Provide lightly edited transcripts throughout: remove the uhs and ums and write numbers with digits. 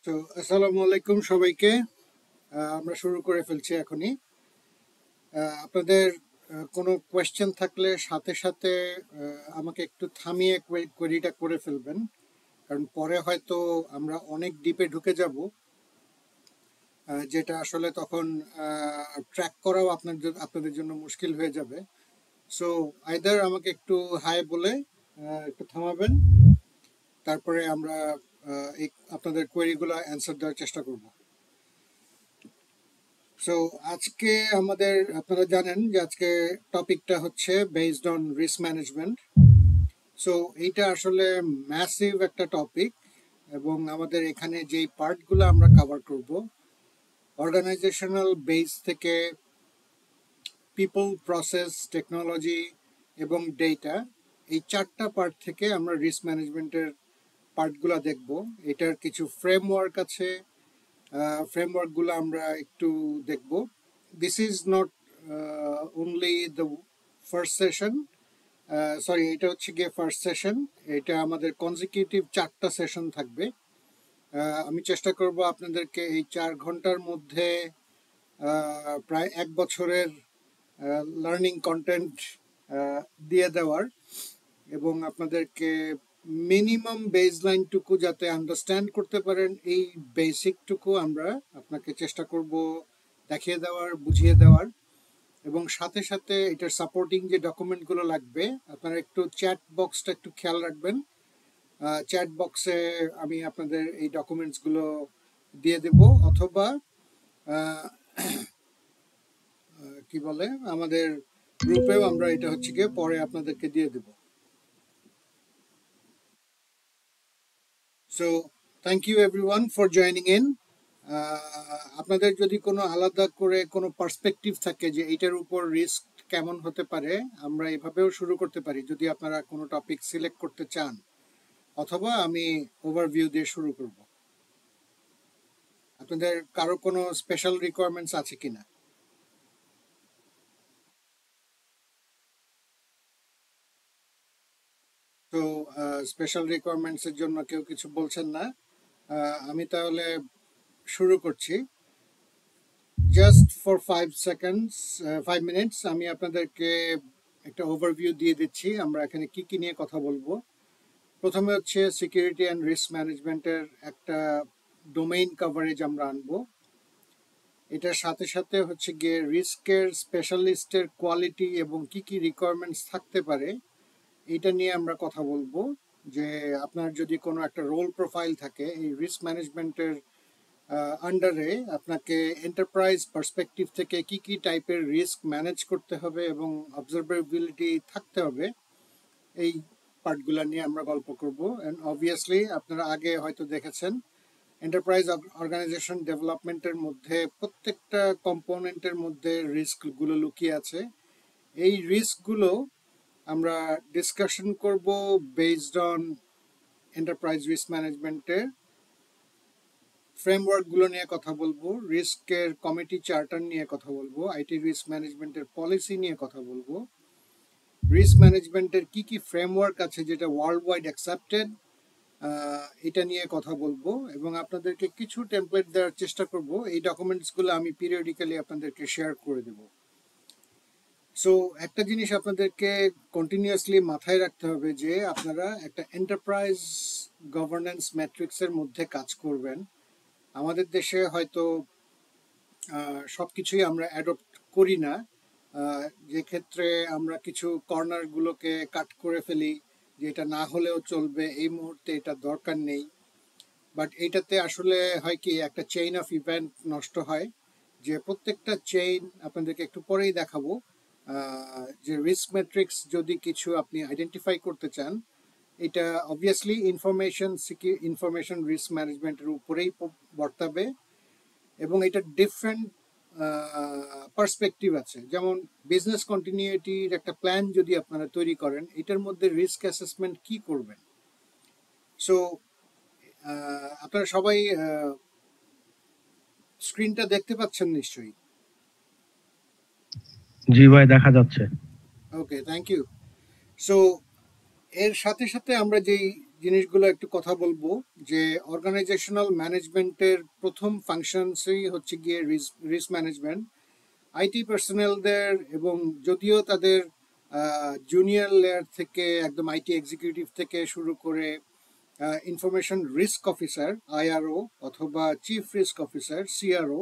তো আসসালামু আলাইকুম সবাইকে। আমরা শুরু করে ফেলছি এখনই। আপনাদের কোনো কোয়েশ্চেন থাকলে সাথে সাথে আমাকে একটু থামিয়ে কোয়েরিটা করে ফেলবেন, কারণ পরে হয়তো আমরা অনেক ডিপে ঢুকে যাব, যেটা আসলে তখন ট্র্যাক করাও আপনাদের জন্য মুশকিল হয়ে যাবে। সো আইদার আমাকে একটু হাই বলে একটু থামাবেন, তারপরে আমরা এই আপনাদের কোয়েরিগুলো অ্যান্সার দেওয়ার চেষ্টা করব। সো আজকে আপনারা জানেন যে আজকে টপিকটা হচ্ছে based on risk management. So এইটা আসলে ম্যাসিভ একটা টপিক, এবং আমাদের এখানে যেই পার্টগুলো আমরা কভার করব, অর্গানাইজেশনাল বেস থেকে পিপল, প্রসেস, টেকনোলজি এবং ডেটা, এই চারটা পার্ট থেকে আমরা রিস্ক ম্যানেজমেন্টের পার্টগুলো দেখব। এটার কিছু ফ্রেমওয়ার্ক আছে, ফ্রেমওয়ার্কগুলো আমরা একটু দেখব। This is not only the first session, sorry, এটা হচ্ছে গিয়ে ফার্স্ট সেশন। এটা আমাদের কনজিকিউটিভ 4টা সেশন থাকবে। আমি চেষ্টা করব আপনাদেরকে এই 4 ঘন্টার মধ্যে প্রায় 1 বছরের লার্নিং কন্টেন্ট দিয়ে দেওয়ার, এবং আপনাদেরকে মিনিমাম বেসলাইনটুকু যাতে আন্ডারস্ট্যান্ড করতে পারেন, এই বেসিকটুকু আমরা আপনাকে চেষ্টা করব দেখিয়ে দেওয়ার, বুঝিয়ে দেওয়ার। এবং সাথে সাথে এটার সাপোর্টিং যে ডকুমেন্টগুলো লাগবে, আপনারা একটু চ্যাট বক্সটা একটু খেয়াল রাখবেন। চ্যাট বক্সে আমি আপনাদের এই ডকুমেন্টসগুলো দিয়ে দেব, অথবা কি বলে, আমাদের গ্রুপেও আমরা এটা হচ্ছে গিয়ে পরে আপনাদেরকে দিয়ে দেব। So thank you everyone for joining in. আপনাদের যদি কোনো আলাদা করে কোনো পার্সপেক্টিভ থাকে যে এইটার উপর রিস্ক কেমন হতে পারে, আমরা এভাবেও শুরু করতে পারি যদি আপনারা কোনো টপিক সিলেক্ট করতে চান, অথবা আমি ওভারভিউ দিয়ে শুরু করব। আপনাদের কারো কোনো স্পেশাল রিকোয়ারমেন্টস আছে কিনা? তো স্পেশাল রিকোয়ারমেন্টসের জন্য কেউ কিছু বলছেন না। আমি তাহলে শুরু করছি। জাস্ট ফর 5 মিনিটস আমি আপনাদেরকে একটা ওভারভিউ দিয়ে দিচ্ছি আমরা এখানে কি কি নিয়ে কথা বলবো। প্রথমে হচ্ছে সিকিউরিটি অ্যান্ড রিস্ক ম্যানেজমেন্টের একটা ডোমেইন কভারেজ আমরা আনবো। এটার সাথে সাথে হচ্ছে গিয়ে রিস্কের স্পেশালিস্টের কোয়ালিটি এবং কি কি রিকোয়ারমেন্টস থাকতে পারে, এটা নিয়ে আমরা কথা বলবো। যে আপনার যদি কোনো একটা রোল প্রোফাইল থাকে এই রিস্ক ম্যানেজমেন্টের আন্ডারে, আপনাকে এন্টারপ্রাইজ পার্সপেক্টিভ থেকে কি কি টাইপের রিস্ক ম্যানেজ করতে হবে এবং অবজারভেবিলিটি থাকতে হবে, এই পার্টগুলো নিয়ে আমরা গল্প করব। অ্যান্ড অবভিয়াসলি আপনারা আগে হয়তো দেখেছেন, এন্টারপ্রাইজ অর্গানাইজেশন ডেভেলপমেন্টের মধ্যে প্রত্যেকটা কম্পোনেন্টের মধ্যে রিস্কগুলো লুকিয়ে আছে। এই রিস্কগুলো আমরা ডিসকাশন করব বেসড অন এন্টারপ্রাইজ রিস্ক ম্যানেজমেন্টের ফ্রেমওয়ার্কগুলো নিয়ে কথা বলবো, রিস্কের কমিটি চার্টার নিয়ে কথা বলবো, আইটি রিস্ক ম্যানেজমেন্টের পলিসি নিয়ে কথা বলবো, রিস্ক ম্যানেজমেন্টের কি কি ফ্রেমওয়ার্ক আছে যেটা ওয়ার্ল্ড ওয়াইড অ্যাকসেপ্টেড, এটা নিয়ে কথা বলবো, এবং আপনাদেরকে কিছু টেমপ্লেট দেওয়ার চেষ্টা করব। এই ডকুমেন্টসগুলো আমি পিরিয়ডিক্যালি আপনাদেরকে শেয়ার করে দেব। সো একটা জিনিস আপনাদেরকে কন্টিনিউয়াসলি মাথায় রাখতে হবে যে আপনারা একটা এন্টারপ্রাইজ গভর্নেন্স ম্যাট্রিক্সের মধ্যে কাজ করবেন। আমাদের দেশে হয়তো সব কিছুই আমরা অ্যাডপ্ট করি না, যে ক্ষেত্রে আমরা কিছু কর্নারগুলোকে কাট করে ফেলি, যে এটা না হলেও চলবে, এই মুহূর্তে এটা দরকার নেই। বাট এইটাতে আসলে হয় কি, একটা চেইন অফ ইভেন্ট নষ্ট হয়। যে প্রত্যেকটা চেইন আপনাদেরকে একটু পরেই দেখাবো, যে রিস্ক ম্যাট্রিক্স যদি কিছু আপনি আইডেন্টিফাই করতে চান, এটা অবভিয়াসলি ইনফরমেশন রিস্ক ম্যানেজমেন্টের উপরেই বর্তাবে, এবং এটা ডিফারেন্ট পার্সপেক্টিভ আছে। যেমন বিজনেস কন্টিনিউটির একটা প্ল্যান যদি আপনারা তৈরি করেন, এটার মধ্যে রিস্ক অ্যাসেসমেন্ট কি করবেন। সো আপনারা সবাই স্ক্রিনটা দেখতে পাচ্ছেন নিশ্চয়ই? জি ভাই, দেখা যাচ্ছে। ওকে, থ্যাংক ইউ। সো এর সাথে সাথে আমরা যেই জিনিসগুলো একটু কথা বলবো যে অর্গানাইজেশনাল ম্যানেজমেন্টের প্রথম ফাংশনসই হচ্ছে গিয়ে রিস্ক ম্যানেজমেন্ট। আইটি পার্সোনেলদের এবং যদিও তাদের জুনিয়র লেয়ার থেকে একদম আইটি এক্সিকিউটিভ থেকে শুরু করে ইনফরমেশন রিস্ক অফিসার আইআরও অথবা চিফ রিস্ক অফিসার সিআরও,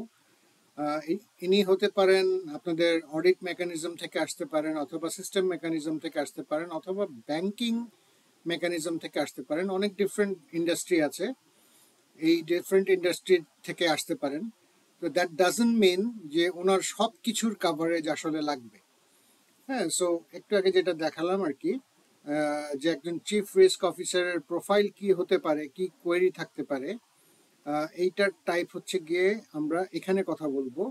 ইনি হতে পারেন আপনাদের অডিট মেকানিজম থেকে আসতে পারেন, অথবা সিস্টেম মেকানিজম থেকে আসতে পারেন, অথবা ব্যাংকিং মেকানিজম থেকে আসতে পারেন। অনেক ডিফারেন্ট ইন্ডাস্ট্রি আছে, এই ডিফারেন্ট ইন্ডাস্ট্রি থেকে আসতে পারেন। তো দ্যাট ডাজন্ট মিন যে ওনার সব কিছুর কাভারেজ আসলে লাগবে। হ্যাঁ, সো একটু আগে যেটা দেখালাম আর কি, যে একজন চিফ রিস্ক অফিসারের প্রোফাইল কি হতে পারে, কি কোয়েরি থাকতে পারে, এইটার টাইপ হচ্ছে গিয়ে আমরা এখানে কথা বলবো।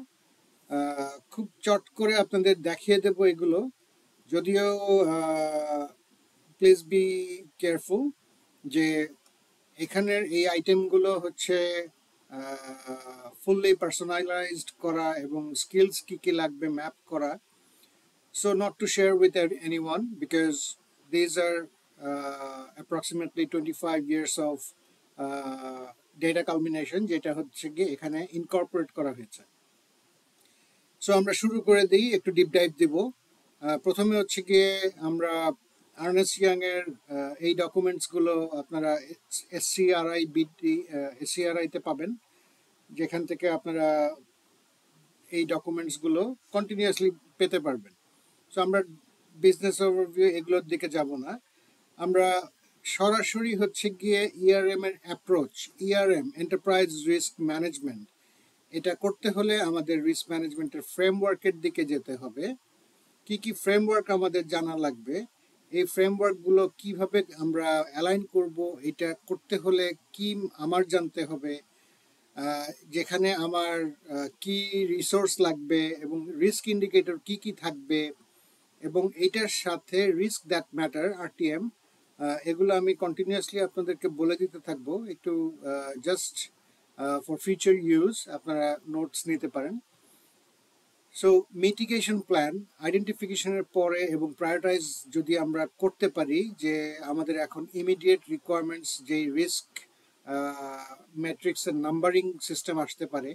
খুব চট করে আপনাদের দেখিয়ে দেব এগুলো, যদিও প্লিজ বি কেয়ারফুল যে এখানের এই আইটেমগুলো হচ্ছে ফুললি পার্সোনালাইজড করা এবং স্কিলস কি কি লাগবে ম্যাপ করা। So not to share with anyone because these are approximately 25 years of data culmination যেটা হচ্ছে গিয়ে এখানে ইনকর্পোরেট করা হয়েছে। সো আমরা শুরু করে দিই, একটু ডিপ ডাইভ দিব। প্রথমে হচ্ছে গিয়ে আমরা আর্নেস্ট ইয়াং এর এই ডকুমেন্টসগুলো আপনারা এসসিআরআই তে পাবেন, যেখান থেকে আপনারা এই ডকুমেন্টসগুলো কন্টিনিউয়াসলি পেতে পারবেন। সো আমরা বিজনেস ওভারভিউ এগুলোর দিকে যাব না, আমরা সরাসরি হচ্ছে গিয়ে ইআরএম এর অ্যাপ্রোচ। ইআরএম এন্টারপ্রাইজ রিস্ক ম্যানেজমেন্ট, এটা করতে হলে আমাদের রিস্ক ম্যানেজমেন্টের ফ্রেমওয়ার্কের দিকে যেতে হবে। কি কি ফ্রেমওয়ার্ক আমাদের জানা লাগবে, এই ফ্রেমওয়ার্কগুলো কিভাবে আমরা অ্যালাইন করব, এটা করতে হলে কি আমার জানতে হবে, যেখানে আমার কি রিসোর্স লাগবে এবং রিস্ক ইন্ডিকেটর কি কি থাকবে, এবং এইটার সাথে রিস্ক দ্যাট ম্যাটার আরটিএম, এগুলো আমি কন্টিনিউয়াসলি আপনাদেরকে বলে দিতে থাকবো। একটু জাস্ট ফর ফিউচার ইউজ আপনারা নোটস নিতে পারেন। সো মিটিগেশন প্ল্যান আইডেন্টিফিকেশনের পরে এবং প্রায়োরিটাইজ যদি আমরা করতে পারি যে আমাদের এখন ইমিডিয়েট রিকোয়ারমেন্টস যেই রিস্ক ম্যাট্রিক্সের নাম্বারিং সিস্টেম আসতে পারে,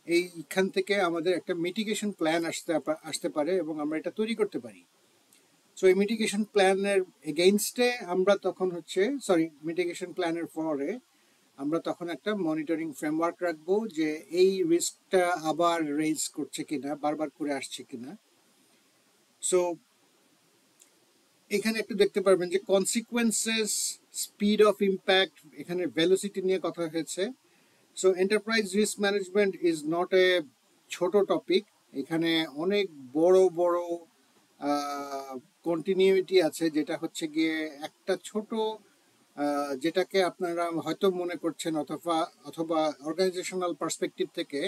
এইখান থেকে আমাদের একটা মিটিগেশন প্ল্যান আসতে পারে এবং আমরা এটা তৈরি করতে পারি। সো এই মিটিগেশন প্ল্যানের এগেইনস্টে আমরা তখন হচ্ছে মিটিগেশন প্ল্যানের পরে আমরা তখন একটা মনিটরিং ফ্রেমওয়ার্ক রাখবো যে এই রিস্কটা আবার রেজ করছে কিনা, বারবার করে আসছে কিনা। সো এখানে একটু দেখতে পারবেন যে কনসিকুয়েন্সেস, স্পিড অফ ইম্প্যাক্ট, এখানে ভেলোসিটি নিয়ে কথা হয়েছে। So enterprise risk management is not a ছোট টপিক, এখানে অনেক বড় বড় কন্টিনিউইটি আছে, যেটা হচ্ছে গিয়ে একটা ছোট যেটাকে আপনারা হয়তো মনে করছেন অথবা অর্গানাইজেশনাল পার্সপেক্টিভ থেকে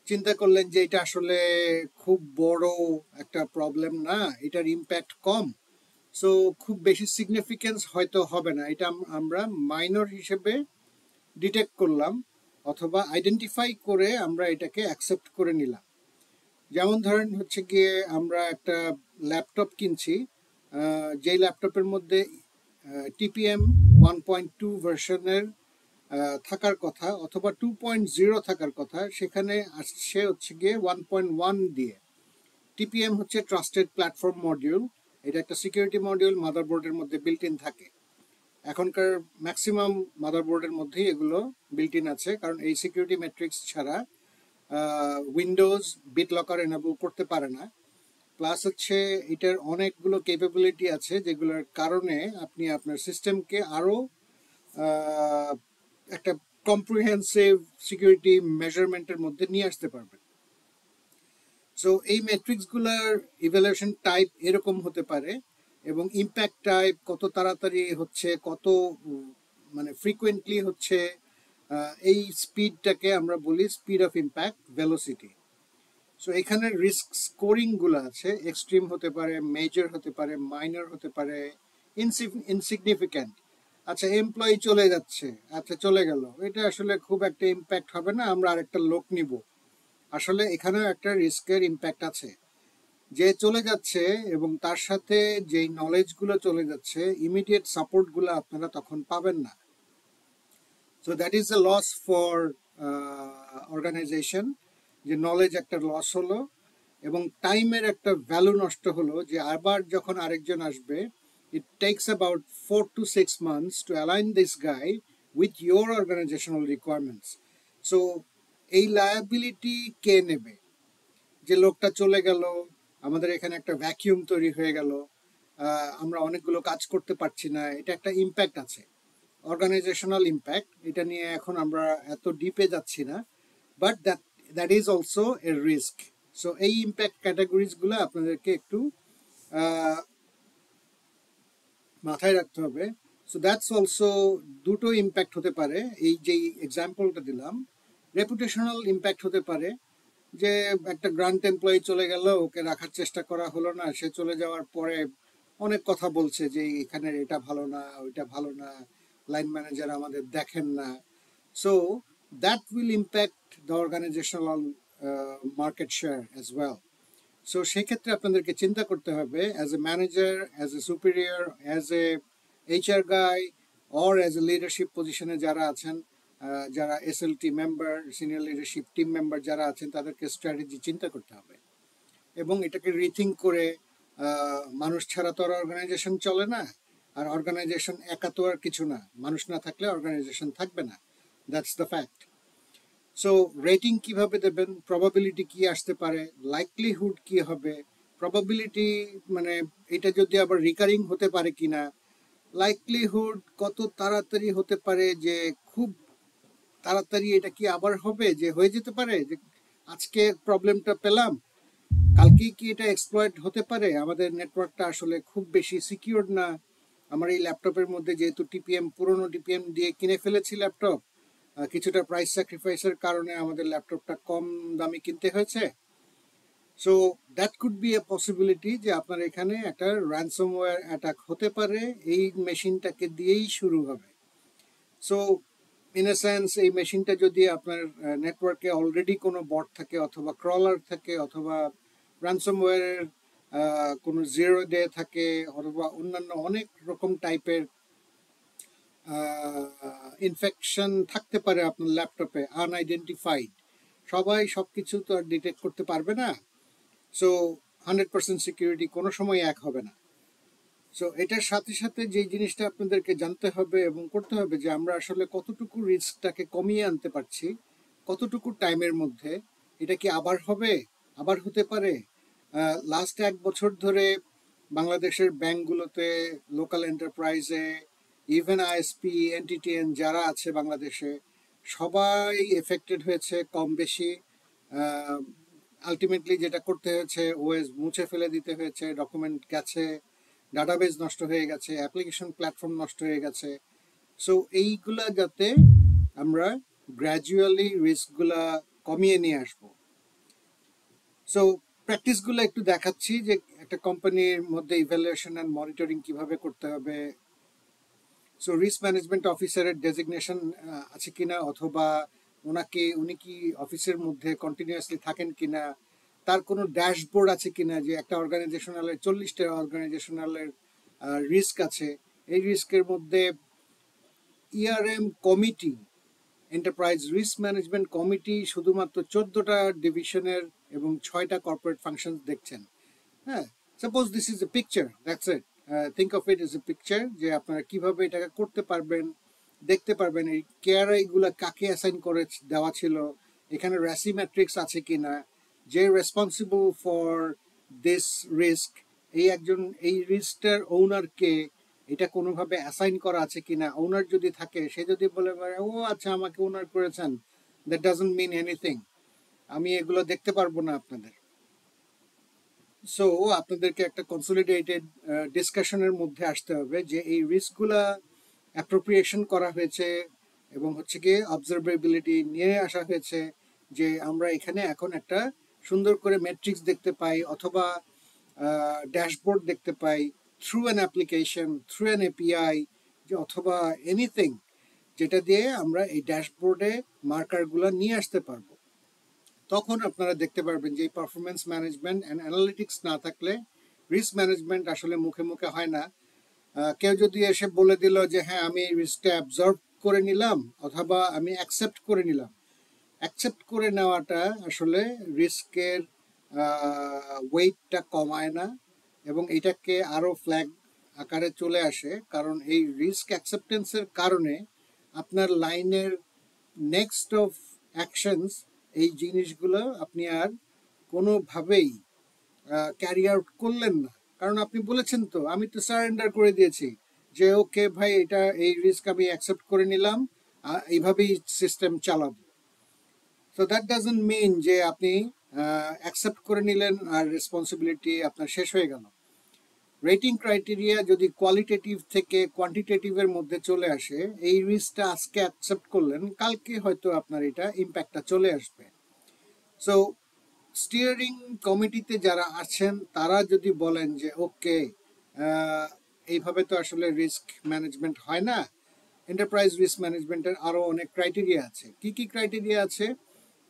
চিন্তা করলেন যে এটা আসলে খুব বড় একটা প্রবলেম না, এটার ইম্প্যাক্ট কম, সো খুব বেশি সিগনিফিকেন্স হয়তো হবে না, এটা আমরা মাইনর হিসেবে ডিটেক্ট করলাম অথবা আইডেন্টিফাই করে আমরা এটাকে অ্যাকসেপ্ট করে নিলাম। যেমন ধরেন হচ্ছে গিয়ে আমরা একটা ল্যাপটপ কিনছি, যেই ল্যাপটপের মধ্যে টিপিএম 1.2 ভার্সনের থাকার কথা অথবা 2.0 থাকার কথা, সেখানে আসছে হচ্ছে গিয়ে 1.1 দিয়ে। টিপিএম হচ্ছে ট্রাস্টেড প্ল্যাটফর্ম মডিউল, এটা একটা সিকিউরিটি মডিউল মাদারবোর্ডের মধ্যে বিল্ট ইন থাকে। এখনকার ম্যাক্সিমাম মাদারবোর্ডের মধ্যেই এগুলো বিল্ট ইন আছে, কারণ এই সিকিউরিটি ম্যাট্রিক্স ছাড়া উইন্ডোজ বিট লকার এনেবল করতে পারে না। প্লাস হচ্ছে এটার অনেকগুলো ক্যাপাবিলিটি আছে যেগুলোর কারণে আপনি আপনার সিস্টেমকে আরও একটা কম্প্রিহেন্সিভ সিকিউরিটি মেজারমেন্টের মধ্যে নিয়ে আসতে পারবেন। সো এই ম্যাট্রিক্সগুলোর ইভ্যালুয়েশন টাইপ এরকম হতে পারে এবং ইম্প্যাক্ট টাইপ কত তাড়াতাড়ি হচ্ছে, কত মানে ফ্রিকুয়েন্টলি হচ্ছে, এই স্পিডটাকে আমরা বলি speed of impact, velocity. So এখানে রিস্ক স্কোরিংগুলো আছে, এক্সট্রিম হতে পারে, মেজর হতে পারে, মাইনর হতে পারে, ইনসিগনিফিক্যান্ট। আচ্ছা এমপ্লয়ি চলে যাচ্ছে, আচ্ছা চলে গেল, এটা আসলে খুব একটা ইম্প্যাক্ট হবে না, আমরা আরেকটা লোক নিব, আসলে এখানেও একটা রিস্কের ইম্প্যাক্ট আছে। যে চলে যাচ্ছে এবং তার সাথে যেই নলেজগুলো চলে যাচ্ছে, ইমিডিয়েট সাপোর্টগুলো আপনারা তখন পাবেন না। So that is a loss for organization, যে নলেজ একটা লস হলো এবং টাইমের একটা ভ্যালু নষ্ট হলো, যে আবার যখন আরেকজন আসবে, it takes about 4 to 6 months to align this guy with your organizational requirements. So এই লায়াবিলিটি কে নেবে? যে লোকটা চলে গেল, আমাদের এখানে একটা ভ্যাকিউম তৈরি হয়ে গেল, আমরা অনেকগুলো কাজ করতে পারছি না, এটা একটা ইম্প্যাক্ট আছে, অর্গানাইজেশনাল ইম্প্যাক্ট। এটা নিয়ে এখন আমরা এত ডিপে যাচ্ছি না, but that is also a risk. So এই ইম্প্যাক্ট ক্যাটাগরিজগুলো আপনাদেরকে একটু মাথায় রাখতে হবে। সো দ্যাটস অলসো, দুটো ইম্প্যাক্ট হতে পারে। এই যে এক্সাম্পলটা দিলাম, রেপুটেশনাল ইম্প্যাক্ট হতে পারে, যে একটা গ্রান্ট এমপ্লয়ি চলে গেল, ওকে রাখার চেষ্টা করা হলো না, সে চলে যাওয়ার পরে অনেক কথা বলছে যে এখানে এটা ভালো না, ওইটা ভালো না, লাইন ম্যানেজার আমাদের দেখেন না। So that will impact the organizational market share as well. So সেক্ষেত্রে আপনাদেরকে চিন্তা করতে হবে, as a manager, as a superior, as a HR guy, or as a leadership পজিশনে যারা আছেন, যারা SLT member, senior leadership team member যারা আছেন, তাদেরকে স্ট্র্যাটেজি চিন্তা করতে হবে এবং এটাকে রিথিঙ্ক করে, মানুষ ছাড়া তো আর অর্গানাইজেশন চলে না, আর অর্গানাইজেশন একা তো আর কিছু না, মানুষ না থাকলে অর্গানাইজেশন থাকবে না, that's the fact. So rating কিভাবে দেবেন, প্রবাবিলিটি কি আসতে পারে, লাইকলিহুড কি হবে, প্রবাবিলিটি মানে এটা যদি আবার রিকারিং হতে পারে কিনা, লাইকলিহুড কত তাড়াতাড়ি হতে পারে, যে খুব তাড়াতাড়ি এটা কি আবার হবে, যে হয়ে যেতে পারে, যে আজকে প্রবলেমটা পেলাম, কালকেই কি এটা এক্সপ্লয়েট হতে পারে, আমাদের নেটওয়ার্কটা আসলে খুব বেশি সিকিউর না, আমার এই ল্যাপটপের মধ্যে যেহেতু টিপিএম, পুরোনো টিপিএম দিয়ে কিনে ফেলেছি ল্যাপটপ, কিছুটা প্রাইস স্যাক্রিফাইসের কারণে আমাদের ল্যাপটপটা কম দামে কিনতে হয়েছে। So that could B a possibility, যে আপনার এখানে একটা র্যানসমওয়্যার অ্যাটাক হতে পারে, এই মেশিনটাকে দিয়েই শুরু হবে। সো ইন এ সেন্স, এই মেশিনটা যদি আপনার নেটওয়ার্কে অলরেডি কোনো বট থাকে, অথবা ক্রলার থাকে, অথবা র্যানসমওয়্যারের কোনো জিরো ডে থাকে, অথবা অন্যান্য অনেক রকম টাইপের ইনফেকশন থাকতে পারে আপনার ল্যাপটপে, আনআইডেন্টিফাইড, সবাই সব কিছু তো আর ডিটেক্ট করতে পারবে না। সো 100% সিকিউরিটি কোনো সময় এক হবে না। সো এটার সাথে সাথে যে জিনিসটা আপনাদেরকে জানতে হবে এবং করতে হবে, যে আমরা আসলে কতটুকু রিস্কটাকে কমিয়ে আনতে পারছি, কতটুকু টাইমের মধ্যে, এটা কি আবার হবে, আবার হতে পারে। লাস্ট 1 বছর ধরে বাংলাদেশের ব্যাংকগুলোতে, লোকাল এন্টারপ্রাইজে, ইভেন আইএসপি, এনটিটিএন যারা আছে বাংলাদেশে, সবাই এফেক্টেড হয়েছে কম বেশি। আলটিমেটলি যেটা করতে হয়েছে, ওএস মুছে ফেলে দিতে হয়েছে, ডকুমেন্ট গেছে, ডাটাবেজ নষ্ট হয়ে গেছে, অ্যাপ্লিকেশন প্ল্যাটফর্ম নষ্ট হয়ে গেছে। সো এইগুলা যাতে আমরা গ্র্যাজুয়ালি রিস্কগুলা কমিয়ে নিয়ে আসবো। সো প্র্যাকটিসগুলো একটু দেখাচ্ছি, যে একটা কোম্পানির মধ্যে ইভ্যালুয়েশন অ্যান্ড মনিটরিং কিভাবে করতে হবে। সো রিস্ক ম্যানেজমেন্ট অফিসারের ডেজিগনেশন আছে কিনা, অথবা উনি কি অফিসের মধ্যে কন্টিনিউয়াসলি থাকেন কিনা, তার কোনো ড্যাশবোর্ড আছে কিনা, যে একটা অর্গানাইজেশনালের 40টা অর্গানাইজেশনালের রিস্ক আছে, এই রিস্কের মধ্যে ERM committee, enterprise risk management committee শুধুমাত্র 14টা ডিভিশনের এবং 6টা কর্পোরেট ফাংশন দেখছেন। হ্যাঁ, suppose this is a picture, that's it, think of it is a picture, যে আপনারা কিভাবে এটাকে করতে পারবেন, দেখতে পারবেন এই কেআরআইগুলো কাকে অ্যাসাইন করে দেওয়া ছিল, এখানে র্যাসি ম্যাট্রিক্স আছে কিনা, যে রেসপন্সিবল ফর দিস রিস্ক, এই রিস্কটার ওনারকে, এটা কোনোভাবে অ্যাসাইন করা আছে কিনা, ওনার যদি থাকে, সে যদি বলে ও আচ্ছা আমাকে ওনার করেছেন, দ্যাট ডাজন্ট মিন এনিথিং, আমি এগুলো দেখতে পারবো না আপনাদের। সো আপনাদেরকে একটা কনসলিডেটেড ডিসকাশনের মধ্যে আসতে হবে, যে এই রিস্কগুলা অ্যাপ্রোপ্রিয়েশন করা হয়েছে এবং হচ্ছে গিয়ে অবজারভেবিলিটি নিয়ে আসা হয়েছে, যে আমরা এখানে এখন একটা সুন্দর করে ম্যাট্রিক্স দেখতে পাই, অথবা ড্যাশবোর্ড দেখতে পাই, through an application, through an API, যে অথবা এনিথিং, যেটা দিয়ে আমরা এই ড্যাশবোর্ডে মার্কারগুলো নিয়ে আসতে পারবো। তখন আপনারা দেখতে পারবেন যে এই পারফরমেন্স ম্যানেজমেন্ট অ্যান্ড অ্যানালিটিক্স না থাকলে রিস্ক ম্যানেজমেন্ট আসলে মুখে মুখে হয় না। কেউ যদি এসে বলে দিল যে হ্যাঁ আমি এই রিস্কটা অ্যাবজর্ব করে নিলাম অথবা আমি অ্যাকসেপ্ট করে নিলাম, অ্যাকসেপ্ট করে নেওয়াটা আসলে রিস্কের ওয়েটটা কমায় না এবং এটাকে আরও ফ্ল্যাগ আকারে চলে আসে, কারণ এই রিস্ক অ্যাকসেপ্টেন্সের কারণে আপনার লাইনের নেক্সট অফ অ্যাকশনস এই জিনিসগুলো আপনি আর কোনোভাবেই ক্যারি আউট করলেন না, কারণ আপনি বলেছেন তো আমি তো সারেন্ডার করে দিয়েছি যে ওকে ভাই এটা এই রিস্ক আমি অ্যাকসেপ্ট করে নিলাম, এইভাবেই সিস্টেম চালাবো। সো দ্যাট ডাজন্ট মিন যে আপনি অ্যাকসেপ্ট করে নিলেন আর রেসপন্সিবিলিটি আপনার শেষ হয়ে গেল। রেটিং ক্রাইটেরিয়া যদি কোয়ালিটেটিভ থেকে কোয়ান্টিটেটিভের মধ্যে চলে আসে, এই রিস্কটা আজকে অ্যাকসেপ্ট করলেন, কালকে হয়তো আপনার এটা ইম্প্যাক্টটা চলে আসবে। সো স্টিয়ারিং কমিটিতে যারা আছেন তারা যদি বলেন যে ওকে এইভাবে তো আসলে রিস্ক ম্যানেজমেন্ট হয় না, এন্টারপ্রাইজ রিস্ক ম্যানেজমেন্টের আরও অনেক ক্রাইটেরিয়া আছে। কি কি ক্রাইটেরিয়া আছে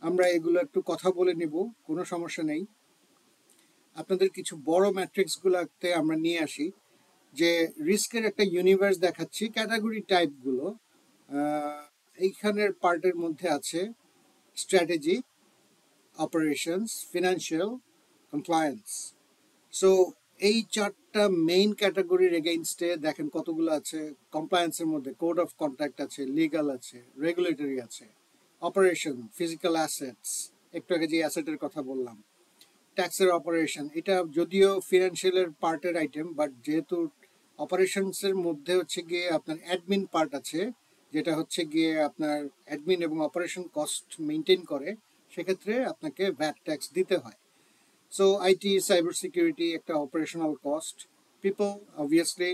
আমরা এগুলো একটু কথা বলে নিব, কোনো সমস্যা নেই। আপনাদের কিছু বড় ম্যাট্রিক্সগুলোতে আমরা নিয়ে আসি যে রিস্কের একটা ইউনিভার্স দেখাচ্ছি, ক্যাটাগরি টাইপগুলো এইখানের পার্টের মধ্যে আছে strategy, operations, financial, compliance. So এই চারটা মেইন ক্যাটাগরির এগেইনস্টে দেখেন কতগুলো আছে। কমপ্লায়েন্সের মধ্যে কোড অফ কন্ডাক্ট আছে, লিগাল আছে, রেগুলেটরি আছে, অপারেশন, ফিজিক্যাল অ্যাসেটস, একটু আগে যে অ্যাসেটের কথা বললাম, ট্যাক্সের অপারেশন, এটা যদিও ফিনান্সিয়ালের পার্টের আইটেম, বাট যেহেতু অপারেশনসের মধ্যে হচ্ছে গিয়ে আপনার অ্যাডমিন পার্ট আছে, যেটা হচ্ছে গিয়ে আপনার অ্যাডমিন এবং অপারেশন কস্ট মেনটেন করে, সেক্ষেত্রে আপনাকে ভ্যাট ট্যাক্স দিতে হয়। সো আইটি, সাইবার সিকিউরিটি একটা operational cost, people obviously,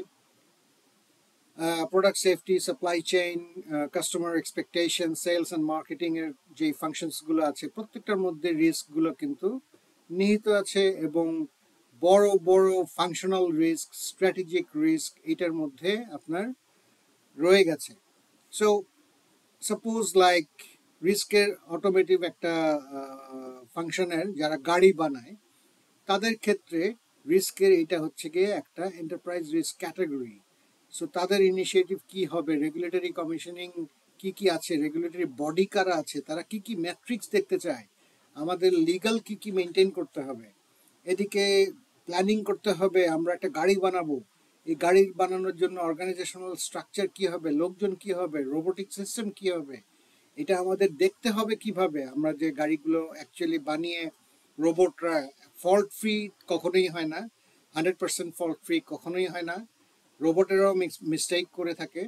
product safety, supply chain, customer expectation, sales and marketing এর যে ফাংশনসগুলো আছে প্রত্যেকটার মধ্যে রিস্কগুলো কিন্তু নিহিত আছে, এবং বড় বড় ফাংশনাল রিস্ক, স্ট্র্যাটেজিক রিস্ক এটার মধ্যে আপনার রয়ে গেছে। সো সাপোজ লাইক রিস্কের অটোমেটিভ একটা ফাংশনের যারা গাড়ি বানায় তাদের ক্ষেত্রে রিস্কের এটা হচ্ছে গিয়ে একটা এন্টারপ্রাইজ রিস্ক ক্যাটাগরি। সো তাদের ইনিশিয়েটিভ কি হবে, রেগুলেটরি কমিশনিং কি কি আছে, রেগুলেটরি বডি কারা আছে, তারা কি কি ম্যাট্রিক্স দেখতে চায়, আমাদের লিগাল কি কি মেনটেন করতে হবে, এদিকে প্ল্যানিং করতে হবে আমরা একটা গাড়ি বানাবো, এই গাড়ি বানানোর জন্য অর্গানাইজেশনাল স্ট্রাকচার কি হবে, লোকজন কি হবে, রোবোটিক সিস্টেম কি হবে, এটা আমাদের দেখতে হবে কিভাবে আমরা যে গাড়িগুলো অ্যাকচুয়ালি বানিয়ে রোবটরা ফল্ট ফ্রি কখনোই হয় না, 100% ফল্ট ফ্রি কখনোই হয় না, রোবটেরাও মিস্টেক করে থাকে,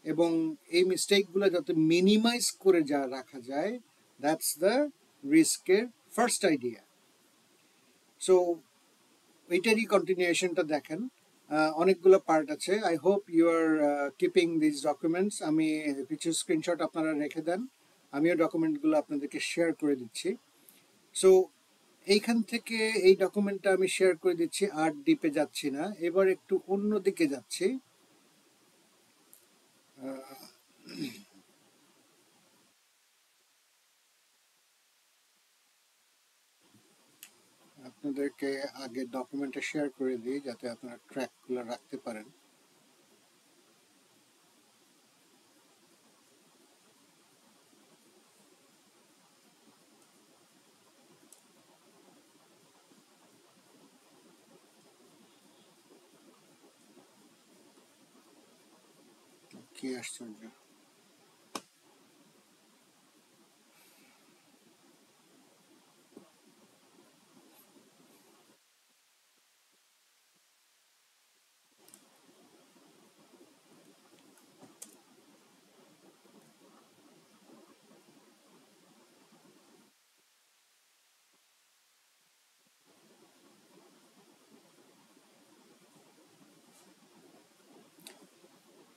এবং এই মিস্টেকগুলো যাতে মিনিমাইজ করে যা রাখা যায়, দ্যাটস দ্য রিস্কের ফার্স্ট আইডিয়া। সো এইটারই কন্টিনিউশনটা দেখেন, অনেকগুলো পার্ট আছে। I hope you are keeping this documents. আমি কিছু স্ক্রিনশট আপনারা রেখে দেন, আমিও ডকুমেন্টগুলো আপনাদেরকে শেয়ার করে দিচ্ছি। সো এইখান থেকে এই ডকুমেন্টটা আমি শেয়ার করে দিচ্ছি, আর ডিপে যাচ্ছি না, এবার একটু অন্য দিকে যাচ্ছি। আপনাদেরকে আগে ডকুমেন্টটা শেয়ার করে দিই যাতে আপনারা ট্র্যাকগুলো রাখতে পারেন। কি আশ্চর্য!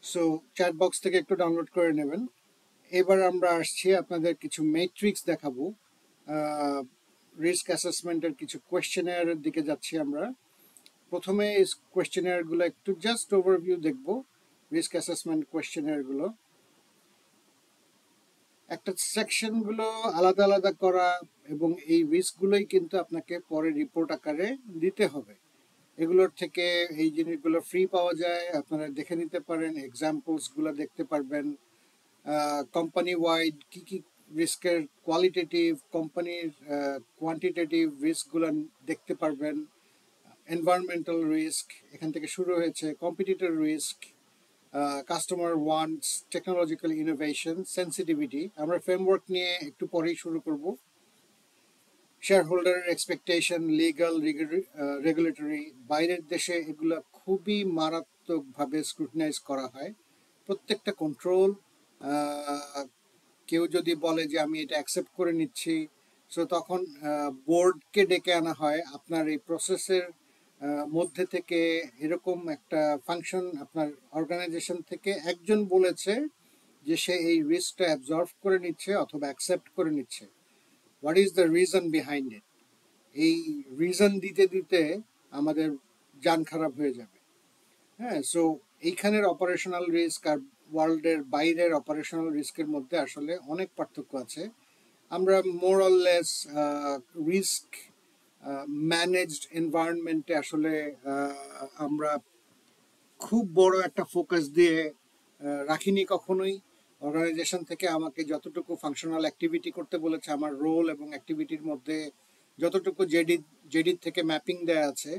সো চ্যাট বক্স থেকে একটু ডাউনলোড করে নেবেন। এবার আমরা আসছি আপনাদের কিছু মেট্রিক্স দেখাবো, রিস্ক অ্যাসেসমেন্টের কিছু কোয়েশ্চেনের দিকে যাচ্ছি আমরা। প্রথমে কোয়েশ্চেনারগুলো একটু জাস্ট ওভারভিউ দেখব, রিস্ক অ্যাসেসমেন্ট কোয়েশ্চেনারগুলো। একটা সেকশন গুলো আলাদা আলাদা করা এবং এই রিস্ক গুলোই কিন্তু আপনাকে পরে রিপোর্ট আকারে দিতে হবে। এগুলোর থেকে এই জিনিসগুলো ফ্রি পাওয়া যায়, আপনারা দেখে নিতে পারেন, এক্সাম্পলস গুলো দেখতে পারবেন। কোম্পানি ওয়াইড কি কি রিস্কের কোয়ালিটেটিভ, কোম্পানির কোয়ান্টিটেটিভ রিস্কগুলো দেখতে পারবেন। এনভায়রনমেন্টাল রিস্ক এখান থেকে শুরু হয়েছে, competitor risk, customer wants, technological innovation, sensitivity. আমরা ফ্রেমওয়ার্ক নিয়ে একটু পরেই শুরু করব। শেয়ার হোল্ডারের এক্সপেকটেশন, লিগাল, রেগুলেটরি, বাইরের দেশে এগুলো খুবই মারাত্মকভাবে স্ক্রুটিনাইজ করা হয়। প্রত্যেকটা কন্ট্রোল, কেউ যদি বলে যে আমি এটা অ্যাকসেপ্ট করে নিচ্ছি, সো তখন বোর্ডকে ডেকে আনা হয়। আপনার এই প্রসেসের মধ্যে থেকে এরকম একটা ফাংশন আপনার অর্গানাইজেশন থেকে একজন বলেছে যে সে এই রিস্কটা অ্যাবজর্ভ করে নিচ্ছে অথবা অ্যাকসেপ্ট করে নিচ্ছে। What is the reason behind it? এই রিজন দিতে দিতে আমাদের যান খারাপ হয়ে যাবে। হ্যাঁ, সো এইখানের অপারেশনাল রিস্ক আর ওয়ার্ল্ডের বাইরের অপারেশনাল রিস্কের মধ্যে আসলে অনেক পার্থক্য আছে। আমরা more or less risk managed এনভায়রনমেন্টে আসলে আমরা খুব বড় একটা ফোকাস দিয়ে রাখিনি কখনোই। অর্গানাইজেশন থেকে আমাকে যতটুকু ফাংশনাল অ্যাক্টিভিটি করতে বলেছে, আমার রোল এবং অ্যাক্টিভিটির মধ্যে যতটুকু জেডির থেকে ম্যাপিং দেয়া আছে,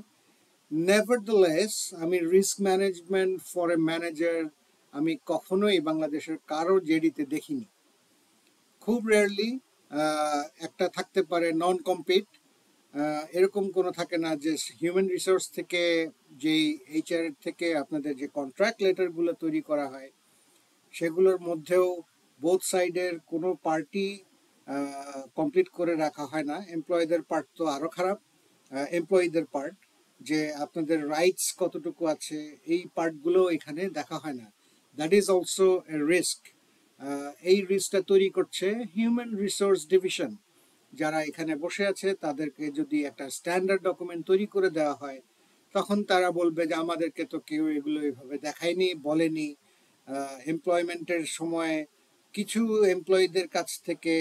নেভারদলেস আমি risk management for a manager আমি কখনোই বাংলাদেশের কারো জেডিতে দেখিনি। খুব রেয়ারলি একটা থাকতে পারে নন কম্পিট, এরকম কোনো থাকে না যে হিউম্যান রিসোর্স থেকে যেই এইচআর থেকে আপনাদের যে কন্ট্রাক্ট লেটারগুলো তৈরি করা হয় সেগুলোর মধ্যেও বোথ সাইডের কোনো পার্টি কমপ্লিট করে রাখা হয় না। এমপ্লয়ীদের পার্ট তো আরও খারাপ, এমপ্লয়ীদের পার্ট যে আপনাদের রাইটস কতটুকু আছে এই পার্টগুলো এখানে দেখা হয় না। That is also a risk. এই রিস্কটা তৈরি করছে হিউম্যান রিসোর্স ডিভিশন। যারা এখানে বসে আছে তাদেরকে যদি একটা স্ট্যান্ডার্ড ডকুমেন্ট তৈরি করে দেওয়া হয় তখন তারা বলবে যে আমাদেরকে তো কেউ এগুলো এভাবে দেখায়নি, বলেনি। এমপ্লয়মেন্টের সময় কিছু এমপ্লয়ীদের কাছ থেকে,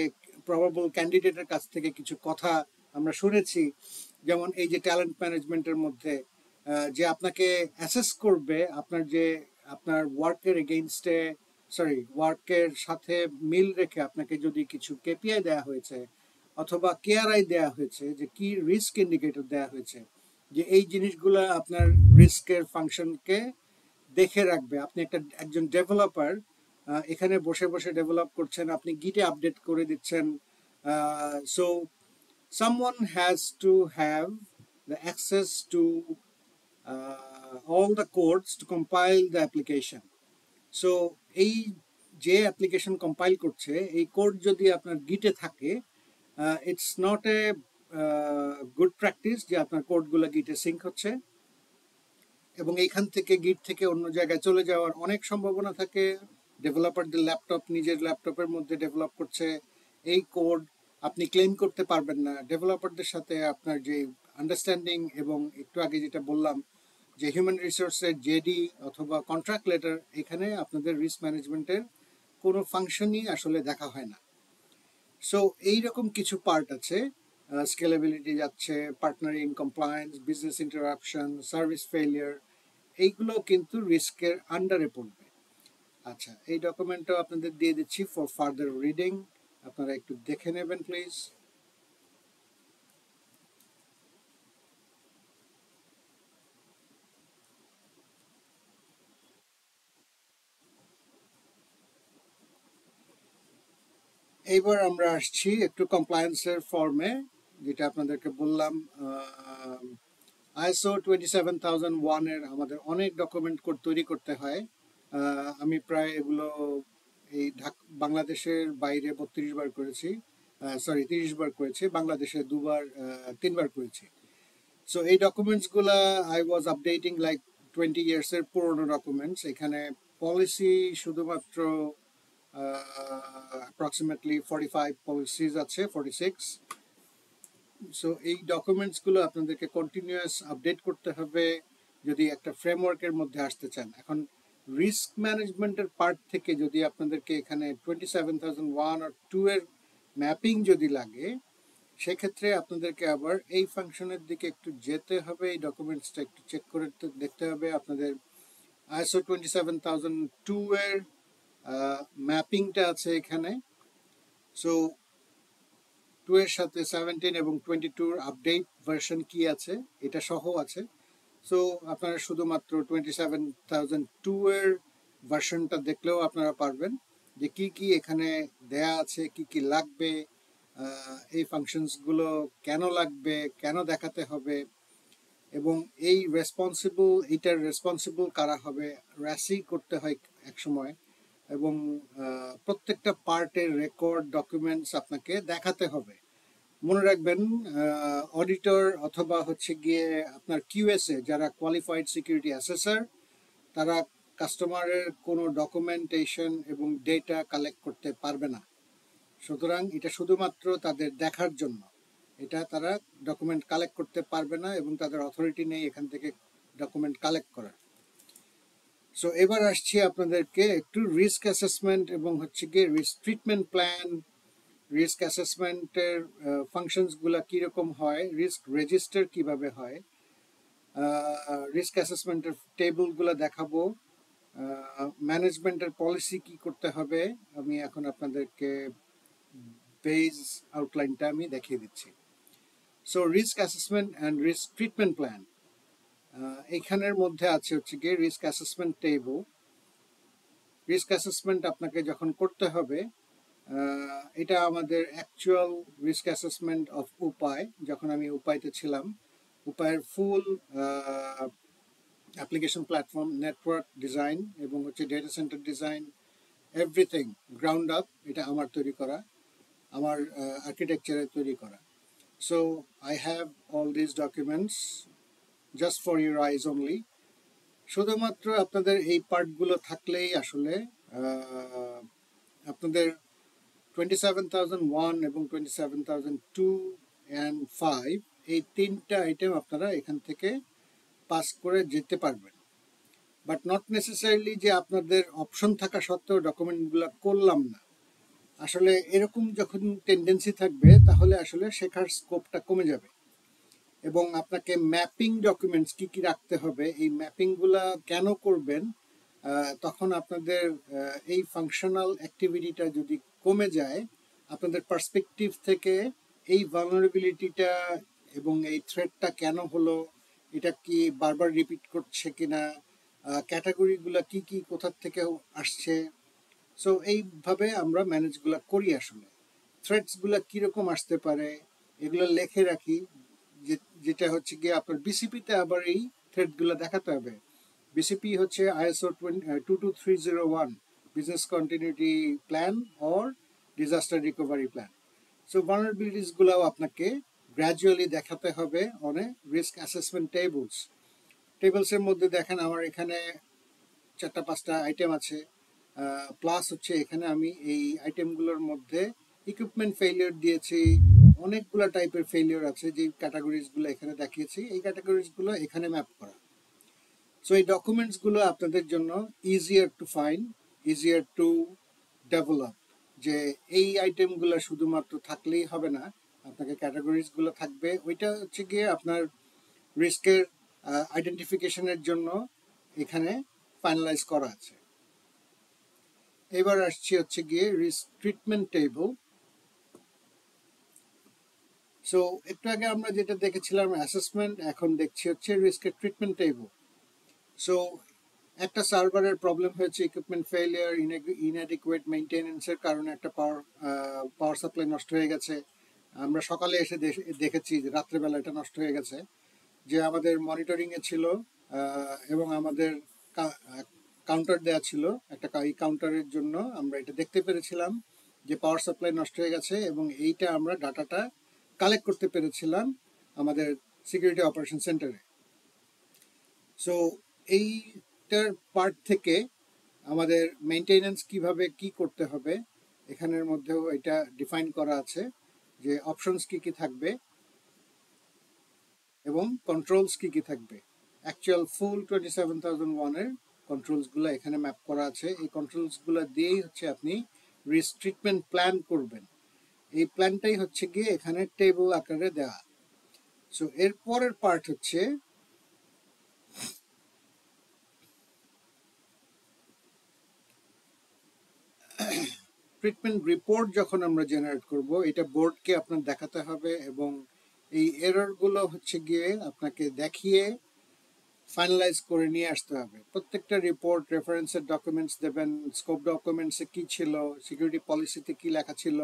প্রবাবল ক্যান্ডিডেটের কাছ থেকে কিছু কথা আমরা শুনেছি, যেমন এই যে ট্যালেন্ট ম্যানেজমেন্টের মধ্যে যে আপনাকে অ্যাসেস করবে আপনার যে আপনার ওয়ার্কের এগেইনস্টে, সরি ওয়ার্কের সাথে মিল রেখে আপনাকে যদি কিছু কেপিআই দেওয়া হয়েছে অথবা কেআরআই দেওয়া হয়েছে, যে কি রিস্ক ইন্ডিকেটর দেওয়া হয়েছে, যে এই জিনিসগুলো আপনার রিস্কের ফাংশনকে দেখে রাখবে। আপনি একজন ডেভেলপার এখানে বসে বসে ডেভেলপ করছেন, আপনি গিটে আপডেট করে দিচ্ছেন। So someone has to have the access to all the codes to compile the application. So এই যে অ্যাপ্লিকেশন কম্পাইল করছে এই কোড যদি আপনার গিটে থাকে, it's not a good practice যে আপনার কোডগুলো গিটে সিঙ্ক হচ্ছে এবং এইখান থেকে গিট থেকে অন্য জায়গায় চলে যাওয়ার অনেক সম্ভাবনা থাকে। ডেভেলপারদের ল্যাপটপ নিজের ল্যাপটপের মধ্যে ডেভেলপ করছে, এই কোড আপনি ক্লেম করতে পারবেন না। ডেভেলপারদের সাথে আপনার যে আন্ডারস্ট্যান্ডিং এবং একটু আগে যেটা বললাম যে হিউম্যান রিসোর্সের জেডি অথবা কন্ট্রাক্ট লেটার, এখানে আপনাদের রিস্ক ম্যানেজমেন্টের কোনো ফাংশনই আসলে দেখা হয় না। সো এইরকম কিছু পার্ট আছে, স্কেলেবিলিটি যাচ্ছে, partnering, compliance, business interruption, service failure, এইগুলো কিন্তু রিস্কের আন্ডারে পড়বে। আচ্ছা, এই ডকুমেন্টটাও আপনাদের দিয়ে দিচ্ছি ফর ফার্দার রিডিং, আপনারা একটু দেখে নেবেন প্লিজ। এইবার আমরা আসছি একটু কমপ্লায়েন্সের ফর্মে, যেটা আপনাদেরকে বললাম ISO 27001 আমাদের অনেক ডকুমেন্ট তৈরি করতে হয়। আমি প্রায় এগুলো এই বাংলাদেশের বাইরে 32 বার করেছি, সরি 30 বার করেছি, বাংলাদেশে 3 বার করেছি। সো এই ডকুমেন্টসগুলা আই ওয়াজ আপডেটিং লাইক 20 ইয়ার্সের পুরোনো ডকুমেন্টস। এখানে পলিসি শুধুমাত্র অ্যাপ্রক্সিমেটলি 45 পলিসিজ আছে, 46। সো এই ডকুমেন্টসগুলো আপনাদেরকে কন্টিনিউয়াস আপডেট করতে হবে যদি একটা ফ্রেমওয়ার্কের মধ্যে আসতে চান। এখন রিস্ক ম্যানেজমেন্টের পার্ট থেকে যদি আপনাদেরকে এখানে 27001 আর 2 এর ম্যাপিং যদি লাগে, সেক্ষেত্রে আপনাদেরকে আবার এই ফাংশনের দিকে একটু যেতে হবে, এই ডকুমেন্টসটা একটু চেক করে দেখতে হবে। আপনাদের ISO 27002 এর ম্যাপিংটা আছে এখানে। সো 2 এর সাথে 17 এবং 22 আপডেট ভার্সন কি আছে এটা সহ আছে। সো আপনারা শুধুমাত্র 27002 এর ভার্সনটা দেখলেও আপনারা পারবেন যে কি কি এখানে দেয়া আছে, কি কি লাগবে, এই ফাংশনসগুলো কেন লাগবে, কেন দেখাতে হবে, এবং এইটার রেসপন্সিবল কারা হবে, র্যাসি করতে হয় এক সময়, এবং প্রত্যেকটা পার্টের রেকর্ড ডকুমেন্টস আপনাকে দেখাতে হবে। মনে রাখবেন, অডিটর অথবা হচ্ছে গিয়ে আপনার কিউএসএ যারা কোয়ালিফাইড সিকিউরিটি অ্যাসেসর, তারা কাস্টমারের কোনো ডকুমেন্টেশন এবং ডেটা কালেক্ট করতে পারবে না। সুতরাং এটা শুধুমাত্র তাদের দেখার জন্য, এটা তারা ডকুমেন্ট কালেক্ট করতে পারবে না এবং তাদের অথরিটি নেই এখান থেকে ডকুমেন্ট কালেক্ট করার। সো এবার আসছি আপনাদেরকে একটু রিস্ক অ্যাসেসমেন্ট এবং হচ্ছে গিয়ে রিস্ক ট্রিটমেন্ট প্ল্যান, রিস্ক অ্যাসেসমেন্টের ফাংশনসগুলো কীরকম হয়, রিস্ক রেজিস্টার কিভাবে হয়, রিস্ক অ্যাসেসমেন্টের টেবিলগুলো দেখাবো, ম্যানেজমেন্টের পলিসি কি করতে হবে। আমি এখন আপনাদেরকে বেজ আউটলাইনটা আমি দেখিয়ে দিচ্ছি। So risk assessment and risk treatment plan, এখানের মধ্যে আছে হচ্ছে গিয়ে risk assessment table. Risk assessment আপনাকে যখন করতে হবে, এটা আমাদের অ্যাকচুয়াল রিস্ক অ্যাসেসমেন্ট অফ উপায়, যখন আমি উপায়তে ছিলাম, উপায়ের ফুল অ্যাপ্লিকেশন প্ল্যাটফর্ম, নেটওয়ার্ক ডিজাইন এবং হচ্ছে data centre design, everything ground up, এটা আমার তৈরি করা, আমার আর্কিটেকচারে তৈরি করা। So I have all this documents just for your eyes only. শুধুমাত্র আপনাদের এই পার্টগুলো থাকলেই আসলে আপনাদের 27001 এবং 27002 and 5 এই তিনটা আইটেম আপনারা এখান থেকে পাস করে যেতে পারবেন। বাট নট নেসেসারিলি যে আপনাদের অপশন থাকা সত্ত্বেও ডকুমেন্টগুলো করলাম না। আসলে এরকম যখন টেন্ডেন্সি থাকবে তাহলে আসলে শেখার স্কোপটা কমে যাবে, এবং আপনাকে ম্যাপিং ডকুমেন্টস কি কি রাখতে হবে, এই ম্যাপিংগুলা কেন করবেন, তখন আপনাদের এই ফাংশনাল অ্যাক্টিভিটিটা যদি কমে যায়, আপনাদের পার্সপেক্টিভ থেকে এই ভালনারেবিলিটিটা এবং এই থ্রেটটা কেন হলো, এটা কি বারবার রিপিট করছে কিনা, ক্যাটাগরিগুলো কি কি কোথা থেকে আসছে। সো এইভাবে আমরা ম্যানেজগুলো করি। আসলে থ্রেটসগুলো কীরকম আসতে পারে এগুলো লিখে রাখি, যেটা হচ্ছে গিয়ে আপনার বিসিপিতে আবার এই থ্রেটগুলো দেখাতে হবে। বিসিপি হচ্ছে ISO 22301 business continuity plan or disaster recovery plan. So ভালনারেবিলিটিসগুলোও আপনাকে গ্র্যাজুয়ালি দেখাতে হবে অন এ রিস্ক অ্যাসেসমেন্ট টেবলসের মধ্যে দেখেন আমার এখানে 4-5টা আইটেম আছে, প্লাস হচ্ছে এখানে আমি এই আইটেমগুলোর মধ্যে ইকুইপমেন্ট ফেলিওর দিয়েছি, অনেকগুলো টাইপের ফেলিওর আছে, যে ক্যাটাগরিজগুলো এখানে দেখিয়েছি এই ক্যাটাগরিজগুলো এখানে ম্যাপ করা। সো এই ডকুমেন্টসগুলো আপনাদের জন্য easier to find, easier to develop, যে এই আইটেমগুলো শুধুমাত্র থাকলেই হবে না, আপনাকে ক্যাটাগরিজগুলো থাকবে। ওইটা হচ্ছে গিয়ে আপনার রিস্কের আইডেন্টিফিকেশনের জন্য এখানে ফাইনালাইজ করা আছে। এবার আসছি হচ্ছে গিয়ে রিস্ক ট্রিটমেন্ট টেবল। সো একটু আগে আমরা যেটা দেখেছিলাম অ্যাসেসমেন্ট, এখন দেখছি হচ্ছে রিস্কের ট্রিটমেন্ট টেবল। সো একটা সার্ভারের প্রবলেম হয়েছে, ইকুইপমেন্ট ফেলিয়ার, ইনঅ্যাডিকুয়েট মেইনটেনেন্সের কারণে একটা পাওয়ার সাপ্লাই নষ্ট হয়ে গেছে। আমরা সকালে এসে দেখেছি যে রাত্রেবেলা এটা নষ্ট হয়ে গেছে, যে আমাদের মনিটরিংয়ে ছিল এবং আমাদের কাউন্টার দেওয়া ছিল একটা, এই কাউন্টারের জন্য আমরা এটা দেখতে পেরেছিলাম যে পাওয়ার সাপ্লাই নষ্ট হয়ে গেছে, এবং এইটা আমরা ডাটাটা কালেক্ট করতে পেরেছিলাম আমাদের সিকিউরিটি অপারেশন সেন্টারে। সো এইটার পার্ট থেকে আমাদের মেইনটেনেন্স কিভাবে কি করতে হবে এখানের মধ্যেও এটা ডিফাইন করা আছে, যে অপশনস কি কি থাকবে এবং কন্ট্রোলস কি কি থাকবে। অ্যাকচুয়াল ফুল 27001 এর কন্ট্রোলসগুলো এখানে ম্যাপ করা আছে। এই কন্ট্রোলসগুলো দিয়েই হচ্ছে আপনি রিস্ক ট্রিটমেন্ট প্ল্যান করবেন। এই প্ল্যানটাই হচ্ছে গিয়ে এখানে টেবল আকারে দেওয়া। সো এর পরের পার্ট হচ্ছে ট্রিটমেন্ট রিপোর্ট। যখন আমরা জেনারেট করব, এটা বোর্ডকে আপনার দেখাতে হবে এবং এই এররগুলো হচ্ছে গিয়ে আপনাকে দেখিয়ে ফাইনালাইজ করে নিয়ে আসতে হবে। প্রত্যেকটা রিপোর্ট রেফারেন্সের ডকুমেন্টস দেবেন, স্কোপ ডকুমেন্টসে কি ছিল, সিকিউরিটি পলিসিতে কি লেখা ছিল,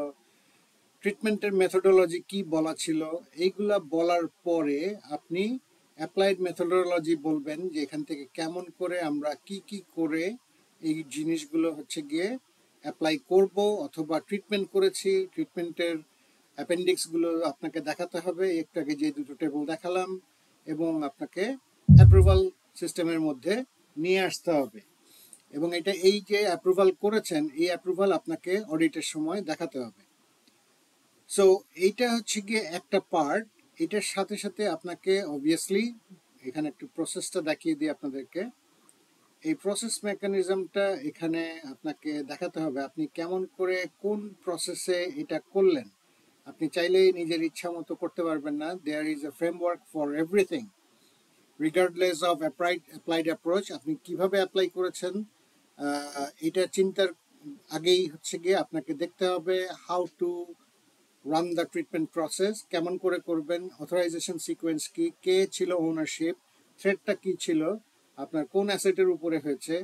ট্রিটমেন্টের মেথোডোলজি কি বলা ছিল। এইগুলা বলার পরে আপনি অ্যাপ্লাইড মেথোডোলজি বলবেন যে এখান থেকে কেমন করে আমরা কি কি করে এই জিনিসগুলো হচ্ছে গিয়ে অ্যাপ্লাই করব অথবা ট্রিটমেন্ট করেছি। ট্রিটমেন্টের অ্যাপেন্ডিক্সগুলো আপনাকে দেখাতে হবে, একটু আগে যে দুটো টেবল দেখালাম, এবং আপনাকে অ্যাপ্রুভাল সিস্টেমের মধ্যে নিয়ে আসতে হবে। এবং এটা এই যে অ্যাপ্রুভাল করেছেন, এই অ্যাপ্রুভাল আপনাকে অডিটের সময় দেখাতে হবে। সো এইটা হচ্ছে গিয়ে একটা পার্ট। এটার সাথে সাথে আপনাকে অবভিয়াসলি এখানে একটু প্রসেসটা দেখিয়ে দিই আপনাদেরকে। এই প্রসেস মেকানিজমটা এখানে আপনাকে দেখাতে হবে আপনি কেমন করে কোন প্রসেসে এটা করলেন। আপনি চাইলেই নিজের ইচ্ছা মতো করতে পারবেন না। There is a framework for everything regardless of applied approach. আপনি কিভাবে অ্যাপ্লাই করেছেন এটা চিন্তার আগেই হচ্ছে গিয়ে আপনাকে দেখতে হবে how to run the treatment process, কেমন করে করবেন, অথরাইজেশন সিকোয়েন্স কি, কে ছিল ওনারশিপ, থ্রেটটা কি ছিল, আপনার কোন অ্যাসেটের উপরে হয়েছে,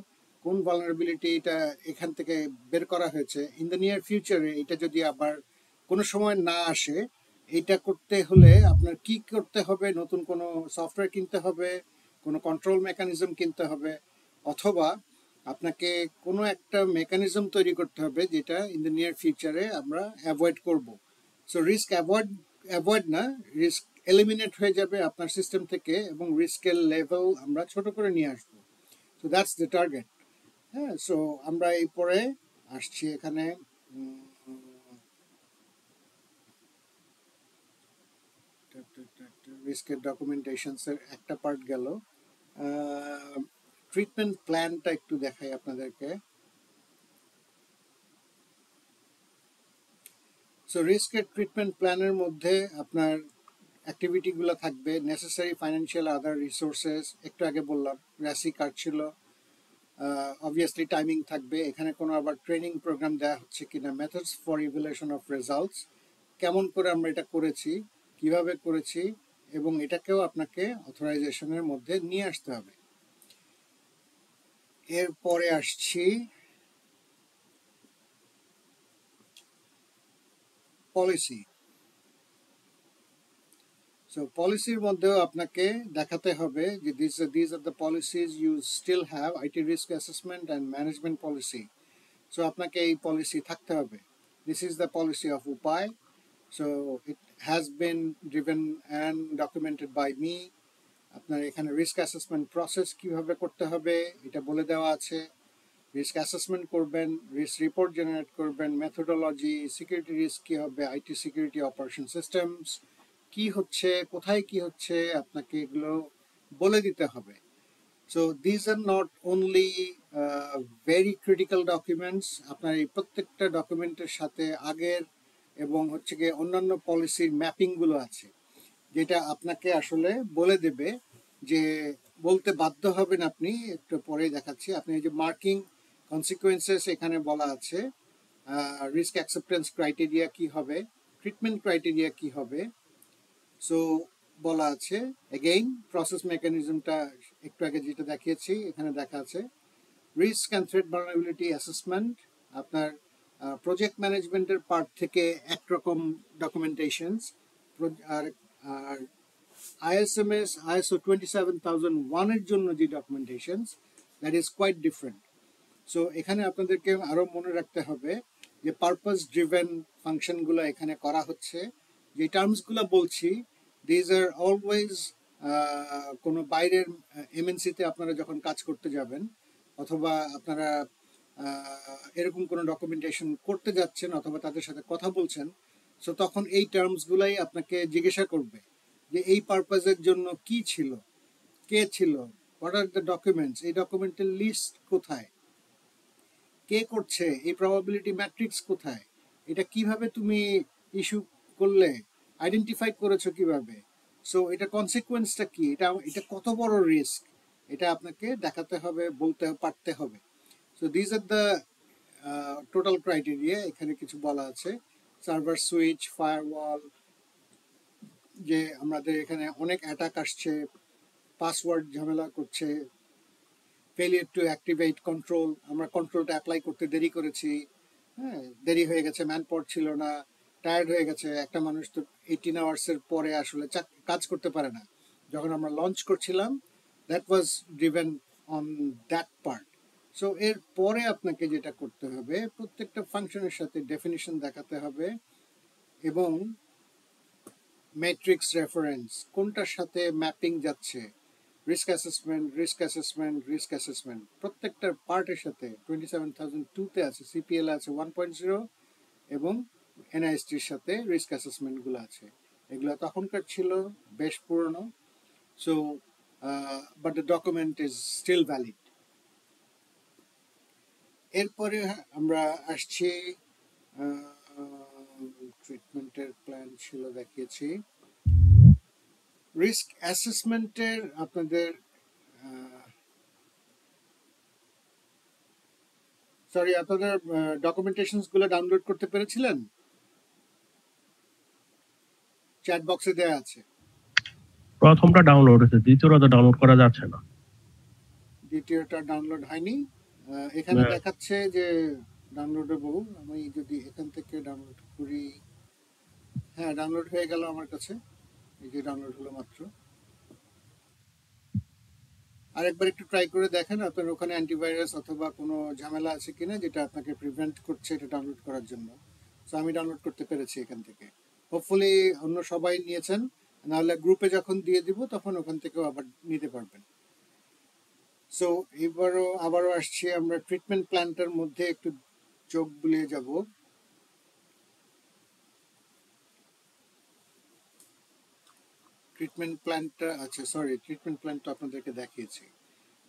কোন ভালনারেবিলিটি এটা এখান থেকে বের করা হয়েছে। ইন দ্য নিয়ার ফিউচারে এটা যদি আবার কোনো সময় না আসে, এটা করতে হলে আপনার কি করতে হবে, নতুন কোনো সফটওয়্যার কিনতে হবে, কোনো কন্ট্রোল মেকানিজম কিনতে হবে, অথবা আপনাকে কোনো একটা মেকানিজম তৈরি করতে হবে যেটা ইন দ্য নিয়ার ফিউচারে আমরা অ্যাভয়েড করব। সো রিস্ক অ্যাভয়েড না, রিস্ক এলিমিনেট হয়ে যাবে আপনার সিস্টেম থেকে এবং রিস্কের লেভেল আমরা ছোট করে নিয়ে আসবো। So that's the target. হ্যাঁ, সো আমরা এই পরে আসছি এখানে রিস্কের ডকুমেন্টেশনসের একটা পার্ট গেল। ট্রিটমেন্ট প্ল্যানটা একটু দেখাই আপনাদেরকে। সো রিস্কের ট্রিটমেন্ট প্ল্যানের মধ্যে আপনার অ্যাক্টিভিটিগুলো থাকবে, নেসেসারি ফাইন্যান্সিয়াল আদার রিসোর্সেস, একটু আগে বললাম র্যাসি কার্ড ছিল, অবভিয়াসলি টাইমিং থাকবে, এখানে কোনো আবার ট্রেনিং প্রোগ্রাম দেওয়া হচ্ছে কিনা, methods for evaluation of results, কেমন করে আমরা এটা করেছি, কিভাবে করেছি, এবং এটাকেও আপনাকে অথরাইজেশনের মধ্যে নিয়ে আসতে হবে। এরপরে আসছি পলিসি। সো পলিসির মধ্যেও আপনাকে দেখাতে হবে যে these are the policies you still have, IT risk assessment and management policy. So আপনাকে এই পলিসি থাকতে হবে। This is the policy of UPAI. So it has been driven and documented by me. আপনার এখানে রিস্ক অ্যাসেসমেন্ট প্রসেস কিভাবে করতে হবে এটা বলে দেওয়া আছে। রিস্ক অ্যাসেসমেন্ট করবেন, রিস্ক রিপোর্ট জেনারেট করবেন, মেথোডোলজি, সিকিউরিটি রিস্ক কী হবে, আইটি সিকিউরিটি অপারেশন সিস্টেমস কি হচ্ছে, কোথায় কি হচ্ছে, আপনাকে এগুলো বলে দিতে হবে। So these are not only very critical documents. আপনার এই প্রত্যেকটা ডকুমেন্টের সাথে আগের এবং হচ্ছে গিয়ে অন্যান্য পলিসির ম্যাপিংগুলো আছে, যেটা আপনাকে আসলে বলে দেবে যে বলতে বাধ্য হবেন আপনি। একটু পরে দেখাচ্ছি। আপনি এই যে মার্কিং কনসিকুয়েন্সেস এখানে বলা আছে, রিস্ক অ্যাকসেপ্টেন্স ক্রাইটেরিয়া কি হবে, ট্রিটমেন্ট ক্রাইটেরিয়া কি হবে। সো বলা আছে এগেইন প্রসেস মেকানিজমটা একটু আগে যেটা দেখিয়েছি এখানে দেখা আছে। Risk and threat vulnerability assessment আপনার প্রজেক্ট ম্যানেজমেন্টের পার্ট থেকে একরকম ডকুমেন্টেশনস, আর আর ISMS ISO 27001 এর জন্য যে documentations, that is quite different. So এখানে আপনাদেরকে আরও মনে রাখতে হবে যে পারপাস ড্রিভেন ফাংশনগুলো এখানে করা হচ্ছে। যে টার্মসগুলো বলছি দিজ আর অলওয়েজ কোনো বাইরের এমএনসিতে আপনারা যখন কাজ করতে যাবেন অথবা আপনারা এরকম কোনো ডকুমেন্টেশন করতে যাচ্ছেন অথবা তাদের সাথে কথা বলছেন, সো তখন এই টার্মসগুলাই আপনাকে জিজ্ঞাসা করবে যে এই পারপাসের জন্য কি ছিল, কে ছিল, হোয়াট আর দ্য ডকুমেন্টস, এই ডকুমেন্টের লিস্ট কোথায়, কে করছে, এই প্রবাবিলিটি ম্যাট্রিক্স কোথায়, এটা কিভাবে তুমি ইস্যু করলে, আইডেন্টিফাই করেছো কিভাবে, সো এটা কনসিকুয়েন্সটা কি, এটা এটা কত বড় রিস্ক, এটা আপনাকে দেখাতে হবে, বলতে পারতে হবে। So these are the total criteria এখানে কিছু বলা আছে। সার্ভার সুইচ, ফায়ারওয়াল, যে আমাদের এখানে অনেক অ্যাটাক আসছে, পাসওয়ার্ড ঝামেলা করছে, ফেলিয়ার টু অ্যাক্টিভেট কন্ট্রোল, আমরা কন্ট্রোলটা অ্যাপ্লাই করতে দেরি করেছি, হ্যাঁ দেরি হয়ে গেছে, ম্যান পাওয়ার ছিল না, টায়ার্ড হয়ে গেছে, একটা মানুষ তো 18 আওয়ার্সের পরে আসলে কাজ করতে পারে না। যখন আমরা লঞ্চ করছিলাম, that was driven on that part. So এর পরে আপনাকে যেটা করতে হবে, প্রত্যেকটা ফাংশনের সাথে ডেফিনিশন দেখাতে হবে এবং ম্যাট্রিক্স রেফারেন্স কোনটার সাথে ম্যাপিং যাচ্ছে, risk assessment, risk assessment, risk assessment, প্রত্যেকটার পার্টের সাথে 27002-তে আছে, সিপিএল আছে 1.0 এবং এনআইএসটির সাথে রিস্ক অ্যাসেসমেন্টগুলো আছে। এগুলো তখনকার ছিল, বেশ পুরনো। So but the document is still valid. এরপরে আমরা আসছি ট্রিটমেন্টের প্ল্যান ছিল, দেখিয়েছি। রিস্ক অ্যাসেসমেন্টের আপনাদের সরি, আপনাদের ডকুমেন্টেশনস গুলো ডাউনলোড করতে পেরেছিলেন? চ্যাট বক্সে দেয়া আছে। প্রথমটা ডাউনলোড হয়েছে, দ্বিতীয়টা ডাউনলোড করা যাচ্ছে না। দ্বিতীয়টা ডাউনলোড হয়নি, এখানে দেখাচ্ছে যে ডাউনলোডেবল। আমি যদি এখান থেকে ডাউনলোড করি, হ্যাঁ ডাউনলোড হয়ে গেল আমার কাছে, এই যে ডাউনলোড হলো মাত্র। আরেকবার একটু ট্রাই করে দেখেন আপনার ওখানে অ্যান্টিভাইরাস অথবা কোনো ঝামেলা আছে কিনা যেটা আপনাকে প্রিভেন্ট করছে এটা ডাউনলোড করার জন্য। সো আমি ডাউনলোড করতে পেরেছি এখান থেকে, হোপফুলি অন্য সবাই নিয়েছেন, নাহলে গ্রুপে যখন দিয়ে দিব তখন ওখান থেকেও আবার নিতে পারবেন। সো আবারও আসছি আমরা ট্রিটমেন্ট প্ল্যানটার মধ্যে একটু চোখ বুলিয়ে যাব। ট্রিটমেন্ট প্ল্যানটা আছে, সরি ট্রিটমেন্ট প্ল্যানটা আপনাদেরকে দেখিয়েছি।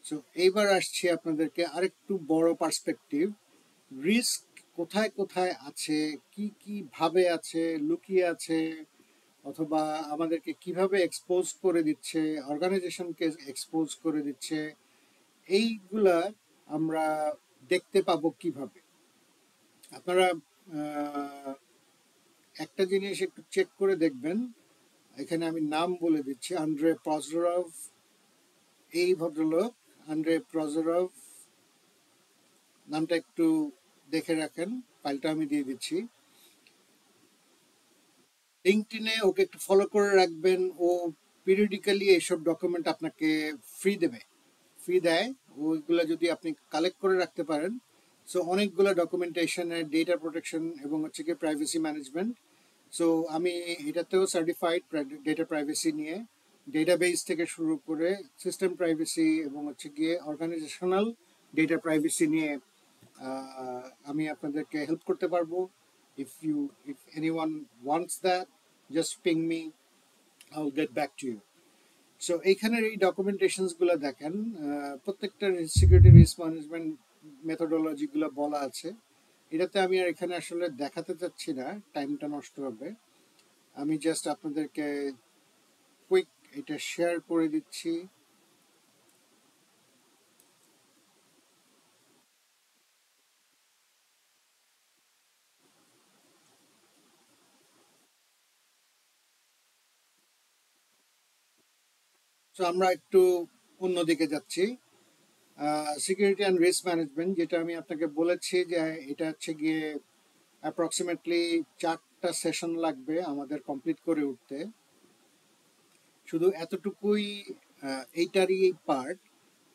সো এইবার আসছি আপনাদেরকে আরেকটু বড় পার্সপেক্টিভ, রিস্ক কোথায় কোথায় আছে, কি কি ভাবে আছে, লুকিয়ে আছে, অথবা আমাদেরকে কিভাবে এক্সপোজ করে দিচ্ছে, অর্গানাইজেশনকে এক্সপোজ করে দিচ্ছে, এইগুলা আমরা দেখতে পাবো কিভাবে। আপনারা একটা জিনিস একটু চেক করে দেখবেন, এখানে আমি নাম বলে দিচ্ছি, আন্দ্রে প্রজরভ, এই ভদ্রলোক আন্দ্রে প্রজরভ, নামটা একটু দেখে রাখেন, ফাইলটা আমি দিয়ে দিচ্ছি। লিঙ্কডইনে ওকে একটু ফলো করে রাখবেন, ও পিরিয়ডিক্যালি এইসব ডকুমেন্ট আপনাকে ফ্রি দেয়, ওইগুলো যদি আপনি কালেক্ট করে রাখতে পারেন। সো অনেকগুলো ডকুমেন্টেশনের ডেটা প্রোটেকশন এবং হচ্ছে কি প্রাইভেসি ম্যানেজমেন্ট। সো আমি এটাতেও সার্টিফাইড ডেটা প্রাইভেসি নিয়ে, ডেটাবেস থেকে শুরু করে সিস্টেম প্রাইভেসি এবং হচ্ছে গিয়ে অর্গানাইজেশনাল ডেটা প্রাইভেসি নিয়ে আমি আপনাদেরকে হেল্প করতে পারবো। if anyone wants that, just ping me, I'll get back to you. So এইখানের এই ডকুমেন্টেশনস গুলো দেখেন, প্রত্যেকটা সিকিউরিটি রিস্ক ম্যানেজমেন্ট মেথোডোলজি গুলো বলা আছে। এটাতে আমি আর এখানে আসলে দেখাতে চাচ্ছি না, টাইমটা নষ্ট হবে। আমি জাস্ট আপনাদেরকে কুইক এটা শেয়ার করে দিচ্ছি। তো আমরা একটু অন্যদিকে যাচ্ছি, সিকিউরিটি অ্যান্ড রিস্ক ম্যানেজমেন্ট, যেটা আমি আপনাকে বলেছি যে এটা হচ্ছে গিয়ে অ্যাপ্রক্সিমেটলি 4টা সেশন লাগবে আমাদের কমপ্লিট করে উঠতে। শুধু এতটুকুই এইটারই পার্ট।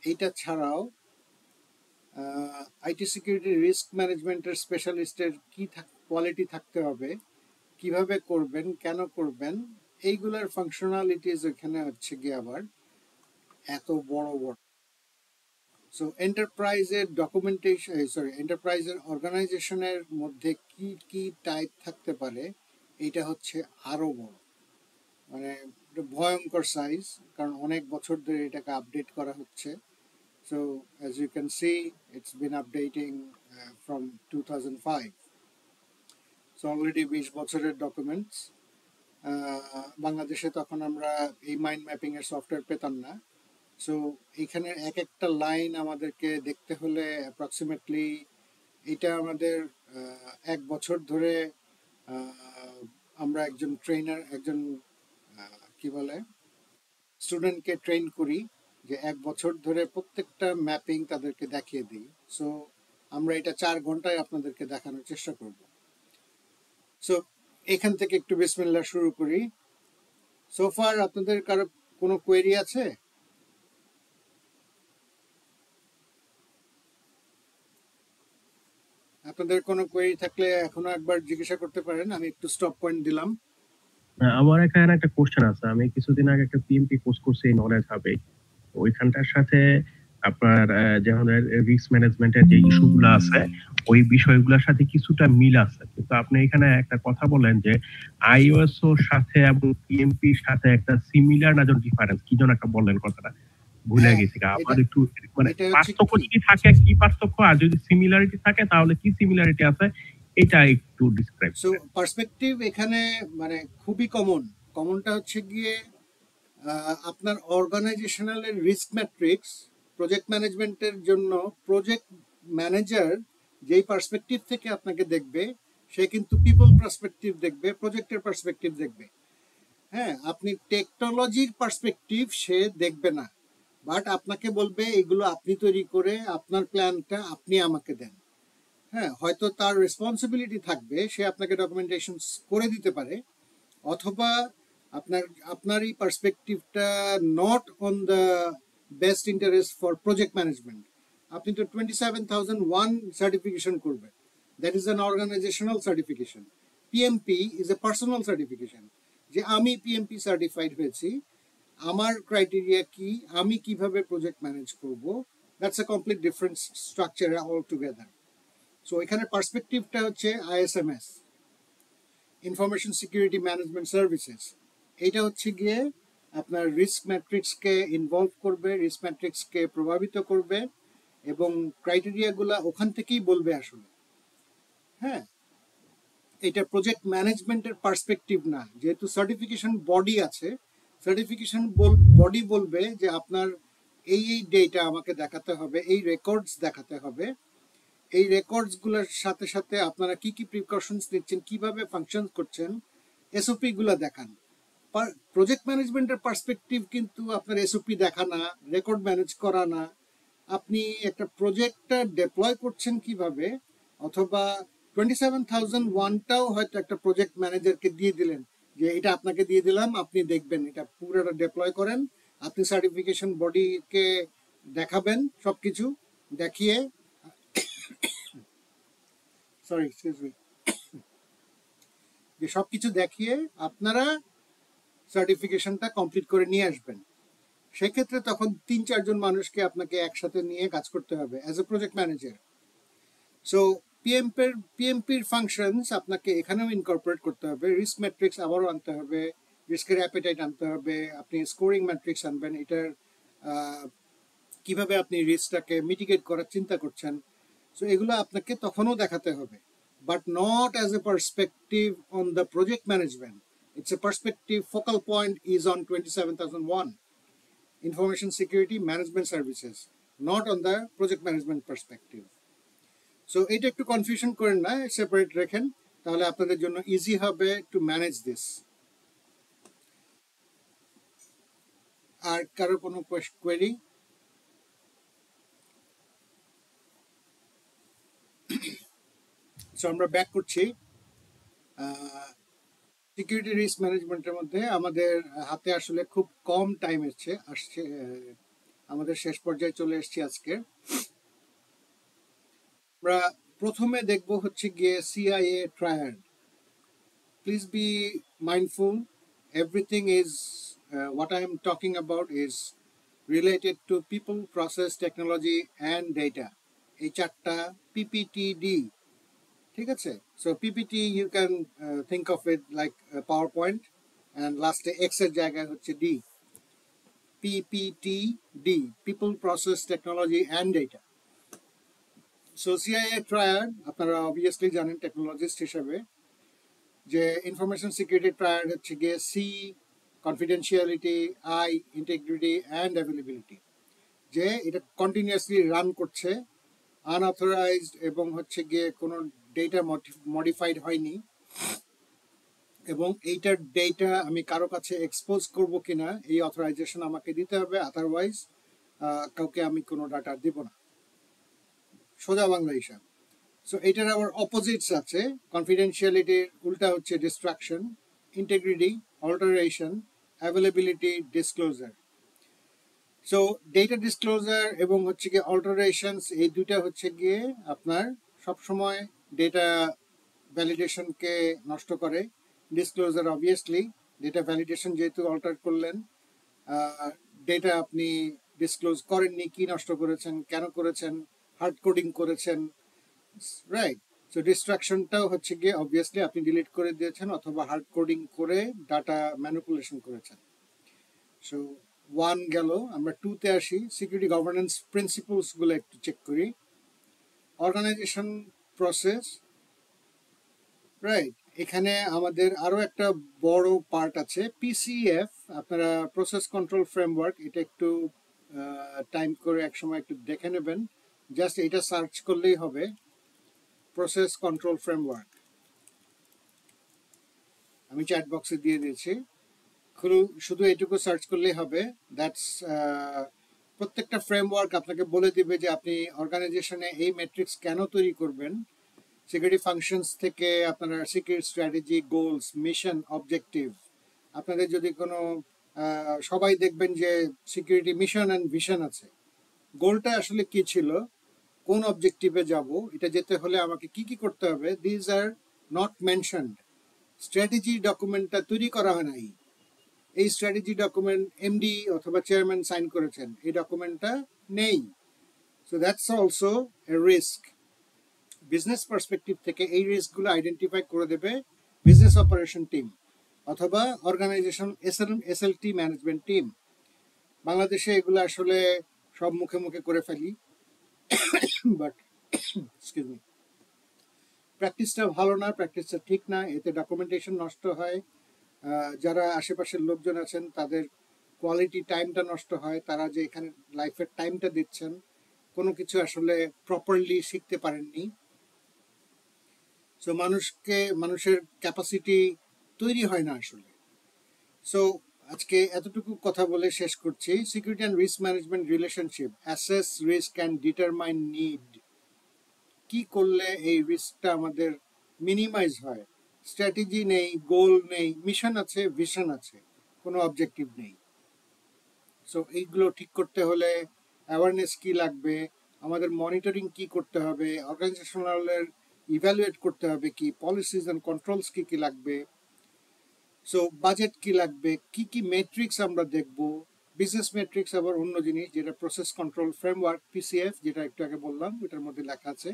এইটা ছাড়াও আইটি সিকিউরিটি রিস্ক ম্যানেজমেন্টের স্পেশালিস্টের কি কোয়ালিটি থাকতে হবে, কিভাবে করবেন, কেন করবেন, এইগুলার ফাংশনালিটিস এখানে হচ্ছে গিয়ে আবার এত বড় বড়। সো এন্টারপ্রাইজের ডকুমেন্টেশন, এন্টারপ্রাইজের অর্গানাইজেশনের মধ্যে কি কি টাইপ থাকতে পারে, এটা হচ্ছে আরো বড়। মানে এটা ভয়ঙ্কর সাইজ, কারণ অনেক বছর ধরে এটাকে আপডেট করা হচ্ছে। So as you can see it's been updating from 2005। So already 20 বছরের ডকুমেন্টস। বাংলাদেশে তখন আমরা এই মাইন্ড ম্যাপিং এর সফটওয়্যার পেতাম না। সো এখানে এক একটা লাইন আমাদেরকে দেখতে হলে অ্যাপ্রক্সিমেটলি এটা আমাদের 1 বছর ধরে আমরা একজন ট্রেনার, একজন কি বলে স্টুডেন্টকে ট্রেন করি, যে 1 বছর ধরে প্রত্যেকটা ম্যাপিং তাদেরকে দেখিয়ে দিই। সো আমরা এটা 4 ঘন্টায় আপনাদেরকে দেখানোর চেষ্টা করব। সো এখান থেকে একটু বিসমিল্লাহ শুরু করি। সোফার আপনাদের কারো কোনো কোয়েরি আছে? আপনাদের কোনো কোয়েরি থাকলে এখনো একবার জিজ্ঞাসা করতে পারেন, আমি একটু স্টপ পয়েন্ট দিলাম। আমার এখানে একটা কোশ্চেন আছে। আমি কিছুদিন আগে একটা পিএমপি কোর্স করছি নলেজ হাবে। ওইখানটার সাথে আপনার যেমন রিস্ক ম্যানেজমেন্টের যে ইস্যুগুলো আছে ওই বিষয়গুলোর সাথে কিছুটা মিল আছে, কিন্তু আপনি এখানে একটা কথা বলেন যে আইওএসও সাথে এবং পিএমপির সাথে একটা সিমিলার না ডিফারেন্স কি যেন একটা বললেন কথাটা, ভুলে হ্যাঁ, গেছি। এটা আমার একটু মানে এটা হচ্ছে পার্থক্য কি, কি থাকে, কি পার্থক্য, আর যদি সিমিলারিটি থাকে তাহলে কি সিমিলারিটি আছে, এটা একটু ডিসক্রাইব সো করেন। পার্সপেক্টিভ এখানে মানে খুবই কমনটা হচ্ছে গিয়ে আপনার অর্গানাইজেশনাল রিস্ক ম্যাট্রিক্স প্রজেক্ট ম্যানেজমেন্টের জন্য প্রজেক্ট ম্যানেজার যেই পার্সপেক্টিভ থেকে আপনাকে দেখবে, সে কিন্তু পিপল পার্সপেক্টিভ দেখবে, প্রজেক্টের পার্সপেক্টিভ দেখবে। হ্যাঁ, আপনি টেকনোলজির পার্সপেক্টিভ সে দেখবে না, বাট আপনাকে বলবে এগুলো আপনি তৈরি করে আপনার প্ল্যানটা আপনি আমাকে দেন। হ্যাঁ, হয়তো তার রেসপন্সিবিলিটি থাকবে, সে আপনাকে ডকুমেন্টেশন করে দিতে পারে, অথবা আপনার আপনার এই পার্সপেক্টিভটা not on the best interest for project management. আপনি তো 27001 সার্টিফিকেশন করবেন, that is an organisational certification. PMP is a personal certification, যে আমি পিএমপি সার্টিফাইড হয়েছি, আমার ক্রাইটেরিয়া কি, আমি কিভাবে প্রজেক্ট ম্যানেজ করব, that's a complete different structure all together. So এখানে পার্সপেক্টিভটা হচ্ছে ISMS, information security management services. এইটা হচ্ছে গিয়ে আপনার রিস্ক ম্যাট্রিক্সকে ইনভলভ করবে, রিস্ক ম্যাট্রিক্সকে প্রভাবিত করবে, এবং ক্রাইটেরিয়াগুলো ওখান থেকেই বলবে আসলে। হ্যাঁ, এটা প্রজেক্ট ম্যানেজমেন্টের পার্সপেক্টিভ না, যেহেতু সার্টিফিকেশন বডি আছে, সার্টিফিকেশন বডি বলবে যে আপনার এই ডেটা আমাকে দেখাতে হবে, এই রেকর্ডস দেখাতে হবে, এই রেকর্ডসগুলোর সাথে সাথে আপনারা কি কি প্রিকশনস নিচ্ছেন, কিভাবে ফাংশন করছেন, এসওপি গুলো দেখান। প্রজেক্ট ম্যানেজমেন্টের পার্সপেক্টিভ কিন্তু আপনার এসওপি দেখা না, রেকর্ড ম্যানেজ করা না, আপনি একটা প্রজেক্টটা ডেপ্লয় করছেন কিভাবে, অথবা 27001টাও হয়তো একটা প্রজেক্ট ম্যানেজারকে দিয়ে দিলেন, যে এটা আপনাকে দিয়ে দিলাম, আপনি দেখবেন এটা পুরোটা ডেপ্লয় করেন, আপনি সার্টিফিকেশন বডিকে দেখাবেন সবকিছু দেখিয়ে, সরি এক্সকিউজ মি, যে সবকিছু দেখিয়ে আপনারা সার্টিফিকেশনটা কমপ্লিট করে নিয়ে আসবেন। সেক্ষেত্রে তখন 3-4 জন মানুষকে আপনাকে একসাথে নিয়ে কাজ করতে হবে as a project manager. So পিএমপির ফাংশনস আপনাকে এখানেও ইনকর্পোরেট করতে হবে, রিস্ক ম্যাট্রিক্স আবারও আনতে হবে, রিস্কের অ্যাপেটাইট আনতে হবে, আপনি স্কোরিং ম্যাট্রিক্স আনবেন, এটার কিভাবে আপনি রিস্কটাকে মিটিগেট করার চিন্তা করছেন। সো এগুলো আপনাকে তখনও দেখাতে হবে, but not as a perspective on the project management. It's a perspective focal point is on 27001 information security management services, not on the project management perspective. So এটা একটু কনফিউশন করেন না, সেপারেট রাখেন, তাহলে আপনাদের জন্য ইজি হবে টু ম্যানেজ দিস। আর কারো কোনো কোয়েরি? সো আমরা ব্যাক করছি। সিকিউরিটি রিস্ক ম্যানেজমেন্টের মধ্যে আমাদের হাতে আসলে খুব কম টাইম আসছে, আমাদের শেষ পর্যায়ে চলে এসেছি আজকে। আমরা প্রথমে দেখব হচ্ছে গিয়ে CIA triad. Please be mindful, everything is what I am talking about is related to people, process, technology and data. এই চারটা পিপিটিডি, ঠিক আছে? So PPT you can think of it like PowerPoint. And লাস্টে এক্স এর জায়গায় হচ্ছে D, PPTD, people process technology and data. So CIA triad আপনারা obviously জানেন টেকনোলজিস্ট হিসেবে, যে ইনফরমেশন সিকিউরিটি ট্রায়াড হচ্ছে গিয়ে C confidentiality, I integrity and availability, যে এটা কন্টিনিউয়াসলি রান করছে, আনঅথরাইজড এবং হচ্ছে গিয়ে কোনো ডেটা মডিফাইড হয়নি, এবং এইটার ডেটা আমি কারো কাছে এক্সপোজ করব কিনা এই অথরাইজেশন আমাকে দিতে হবে, আদারওয়াইজ কাউকে আমি কোনো ডাটা দিব না, সোজা বাংলা হিসাব। সো এটার আবার অপোজিটস আছে, কনফিডেন্সিয়ালিটির উল্টা হচ্ছে destruction, integrity alteration, availability disclosure. So data disclosure এবং হচ্ছে গিয়ে অল্টারেশনস, এই দুইটা হচ্ছে গিয়ে আপনার সবসময় ডেটা ভ্যালিডেশনকে নষ্ট করে। ডিসক্লোজার অবভিয়াসলি ডেটা ভ্যালিডেশন যেহেতু অল্টার করলেন, ডেটা আপনি ডিসক্লোজ করেননি, কি নষ্ট করেছেন, কেন করেছেন, হার্ড কোডিং করেছেন, রাইট। সো ডিস্ট্রাকশনটাও হচ্ছে গিয়ে অবভিয়াসলি আপনি ডিলিট করে দিয়েছেন অথবা হার্ড কোডিং করে ডাটা ম্যানিপুলেশন করেছেন। সো ওয়ান গেল, আমরা টুতে আসি, সিকিউরিটি গভর্নেন্স প্রিন্সিপলস গুলো একটু চেক করি। অর্গানাইজেশন প্রসেস, রাইট, এখানে আমাদের আরো একটা বড় পার্ট আছে পিসিএফ, আপনারা প্রসেস কন্ট্রোল ফ্রেমওয়ার্ক, এটা একটু টাইম করে এক সময় একটু দেখে নেবেন, জাস্ট এটা সার্চ করলেই হবে, প্রসেস কন্ট্রোল ফ্রেমওয়ার্ক, আমি চ্যাট বক্সে দিয়ে দিয়েছি, শুধু এটুকু সার্চ করলেই হবে। দ্যাটস প্রত্যেকটা ফ্রেমওয়ার্ক আপনাকে বলে দিবে যে আপনি অর্গানাইজেশনে এই ম্যাট্রিক্স কেন তৈরি করবেন, সিকিউরিটি ফাংশনস থেকে আপনারা security strategy, goals, mission, objective, আপনাদের যদি কোনো সবাই দেখবেন যে সিকিউরিটি মিশন অ্যান্ড ভিশন আছে, গোলটা আসলে কি ছিল, কোন অবজেক্টিভে যাব, এটা যেতে হলে আমাকে কি কি করতে হবে, these are not mentioned. Strategy ডকুমেন্টটা তৈরি করা হয় নাই, এই স্ট্র্যাটেজি ডকুমেন্ট এমডি অথবা চেয়ারম্যান সাইন করেছেন, এই ডকুমেন্টটা নেই। So that's also a risk. Business perspective থেকে এই রিস্কগুলো আইডেন্টিফাই করে দেবে বিজনেস অপারেশন টিম অথবা অর্গানাইজেশন এসএলটি ম্যানেজমেন্ট টিম। বাংলাদেশে এগুলো আসলে সব মুখে মুখে করে ফেলি, বাট এক্সকিউজ মি, প্র্যাকটিসটা ভালো না, প্র্যাকটিসটা ঠিক না, এতে ডকুমেন্টেশন নষ্ট হয়, যারা আশেপাশের লোকজন আছেন তাদের কোয়ালিটি টাইমটা নষ্ট হয়, তারা যে এখানে লাইফের টাইমটা দিচ্ছেন কোনো কিছু আসলে প্রপারলি শিখতে পারেননি। সো মানুষের ক্যাপাসিটি তৈরি হয় না আসলে। সো আজকে এতটুকু কথা বলে শেষ করছি। Security and risk management relationship, assess risk and determine need, কি করলে এই রিস্কটা আমাদের মিনিমাইজ হয়। স্ট্র্যাটেজি নেই, গোল নেই, মিশন আছে, ভিশন আছে, কোনো অবজেক্টিভ নেই। সো এইগুলো ঠিক করতে হলে অ্যাওয়ারনেস কি লাগবে, আমাদের মনিটরিং কি করতে হবে, অর্গানাইজেশনালের ইভ্যালুয়েট করতে হবে কি, পলিসিস অ্যান্ড কন্ট্রোলস কি কি লাগবে, সো বাজেট কি লাগবে, কি কি মেট্রিক্স আমরা দেখব। বিজনেস মেট্রিক্স আবার অন্য জিনিস, যেটা প্রসেস কন্ট্রোল ফ্রেমওয়ার্ক পিসিএফ, যেটা একটু আগে বললাম, এটার মধ্যে লেখা আছে,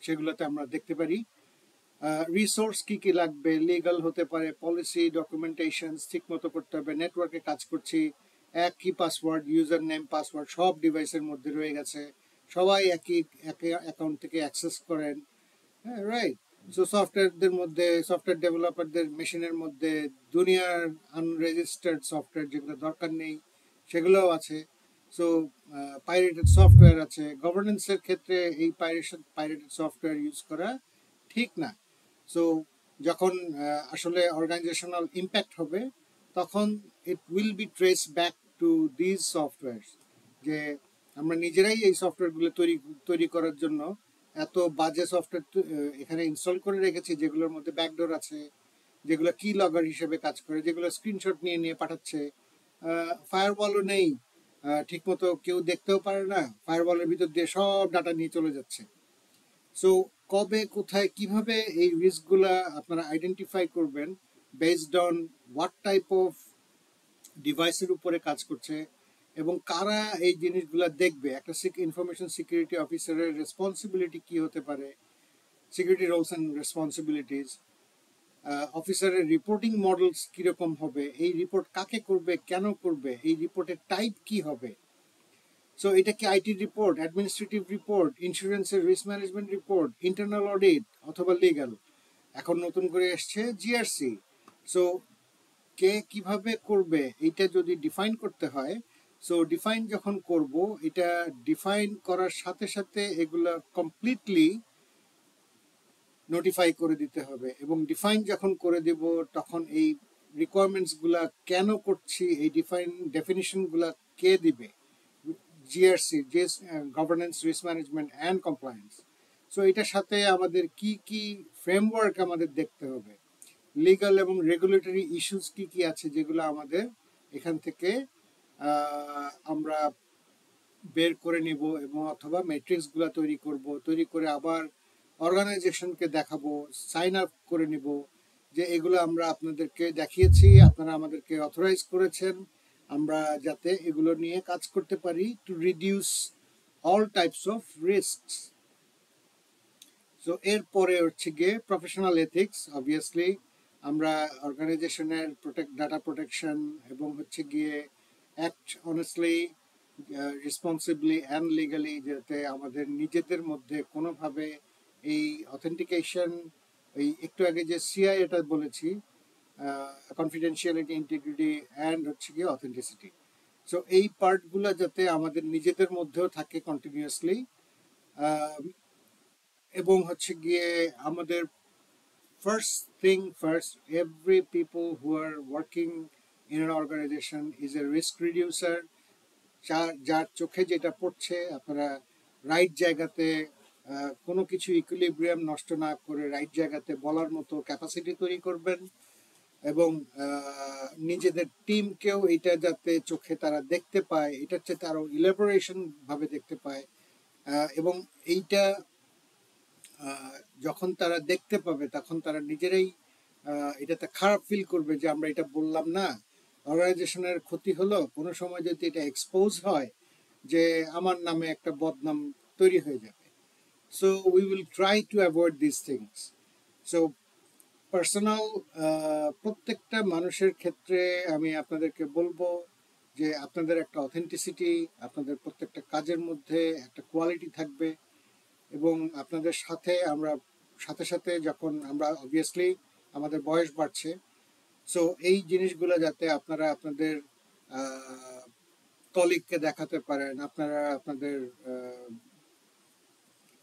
সেগুলোতে আমরা দেখতে পারি। রিসোর্স কি কি লাগবে, লিগাল হতে পারে, পলিসি ডকুমেন্টেশন ঠিক মতো করতে হবে, নেটওয়ার্কে কাজ করছি, একই পাসওয়ার্ড, ইউজার নেম, পাসওয়ার্ড সব ডিভাইসের মধ্যে রয়ে গেছে, সবাই একই অ্যাকাউন্ট থেকে অ্যাক্সেস করেন, হ্যাঁ রাইট। সো সফটওয়্যারদের মধ্যে, সফটওয়্যার ডেভেলপারদের মেশিনের মধ্যে দুনিয়ার আনরেজিস্টার্ড সফটওয়্যার যেগুলো দরকার নেই সেগুলোও আছে। সো পাইরেটেড সফটওয়্যার আছে, গভর্নেন্সের ক্ষেত্রে এই পাইরেটেড সফটওয়্যার ইউজ করা ঠিক না। সো যখন আসলে অর্গানাইজেশনাল ইম্প্যাক্ট হবে তখন it will be trace back to these software, যে আমরা নিজেরাই এই সফটওয়্যারগুলো তৈরি করার জন্য এত বাজে সফটওয়্যার এখানে ইনস্টল করে রেখেছি, যেগুলোর মধ্যে ব্যাকডোর আছে, যেগুলো কি লগর হিসেবে কাজ করে, যেগুলো স্ক্রিনশট নিয়ে নিয়ে পাঠাচ্ছে, ফায়ারওয়ালও নেই, ঠিকমতো কেউ দেখতেও পারে না, ফায়ারওয়ালের ভিতর দিয়ে সব ডাটা নিয়ে চলে যাচ্ছে। সো কবে, কোথায়, কিভাবে এই রিস্কগুলা আপনারা আইডেন্টিফাই করবেন, based on what type of ডিভাইসের উপরে কাজ করছে এবং কারা এই জিনিসগুলো দেখবে, একটা ইনফরমেশন সিকিউরিটি অফিসারের রেসপন্সিবিলিটি কি হতে পারে, সিকিউরিটি রোলস অ্যান্ড রেসপন্সিবিলিটিস, অফিসারের রিপোর্টিং মডেলস কিরকম হবে, এই রিপোর্ট কাকে করবে, কেন করবে, এই রিপোর্টের টাইপ কি হবে। সো এটা কি আইটি রিপোর্ট, অ্যাডমিনিস্ট্রেটিভ রিপোর্ট, ইন্স্যুরেন্সের risk management report, internal audit অথবা লিগ্যাল। এখন নতুন করে এসছে জিআরসি। সো কে কিভাবে করবে এটা যদি ডিফাইন করতে হয়, সো ডিফাইন যখন করব, এটা ডিফাইন করার সাথে সাথে এগুলা কমপ্লিটলি নোটিফাই করে দিতে হবে। এবং ডিফাইন যখন করে দেব তখন এই রিকোয়ারমেন্টসগুলা কেন করছি, এই ডেফিনিশনগুলা কে দিবে, জিআরসি, যে governance, risk management and compliance. So এটার সাথে আমাদের কি কি ফ্রেমওয়ার্ক আমাদের দেখতে হবে, লিগাল এবং রেগুলেটরি ইস্যুস কি কি আছে যেগুলো আমাদের এখান থেকে আমরা বের করে নিব, এবং অথবা ম্যাট্রিক্সগুলো তৈরি করে আবার অর্গানাইজেশনকে দেখাবো, সাইন আপ করে নিব যে এগুলো আমরা আপনাদেরকে দেখিয়েছি, আপনারা আমাদেরকে অথরাইজ করেছেন, আমরা যাতে এগুলো নিয়ে কাজ করতে পারি to reduce all types of risks. So এরপরে হচ্ছে গিয়ে প্রফেশনাল এথিক্স। অবভিয়াসলি আমরা অর্গানাইজেশনের ডাটা প্রোটেকশন এবং হচ্ছে গিয়ে act honestly, responsibly and legally, যাতে আমাদের নিজেদের মধ্যে কোনোভাবে এই অথেন্টিকেশন, এই একটু আগে যে সিআই এটা বলেছি, কনফিডেন্সিয়ালিটি, ইন্টিগ্রিটি অ্যান্ড হচ্ছে গিয়ে অথেন্টিসিটি। সো এই পার্টগুলো যাতে আমাদের নিজেদের মধ্যেও থাকে কন্টিনিউয়াসলি, এবং হচ্ছে গিয়ে আমাদের first thing first, every people who are working in an organization is a risk reducer. যার চোখে যেটা পড়ছে, আপনারা রাইট জায়গাতে কোনো কিছু ইকুইলিব্রিয়াম নষ্ট না করে রাইট জায়গাতে বলার মতো ক্যাপাসিটি তৈরি করবেন, এবং নিজেদের টিমকেও এটা যাতে চোখে তারা দেখতে পায়, এটার চেয়ে আরো ইলাবোরেশন ভাবে দেখতে পায়। এবং এইটা যখন তারা দেখতে পাবে তখন তারা নিজেরাই এটাতে খারাপ ফিল করবে যে আমরা এটা বললাম না, অর্গানাইজেশনের ক্ষতি হলো। কোনো সময় যদি এটা এক্সপোজ হয় যে আমার নামে একটা বদনাম তৈরি হয়ে যাবে। So we will try to avoid this things. So personal, প্রত্যেকটা মানুষের ক্ষেত্রে আমি আপনাদেরকে বলবো যে আপনাদের একটা অথেন্টিসিটি, আপনাদের প্রত্যেকটা কাজের মধ্যে একটা কোয়ালিটি থাকবে, এবং আপনাদের সাথে সাথে সাথে যখন আমরা অবভিয়াসলি আমাদের বয়স বাড়ছে, সো এই জিনিসগুলো যাতে আপনারা আপনাদের কলিগকে দেখাতে পারেন, আপনারা আপনাদের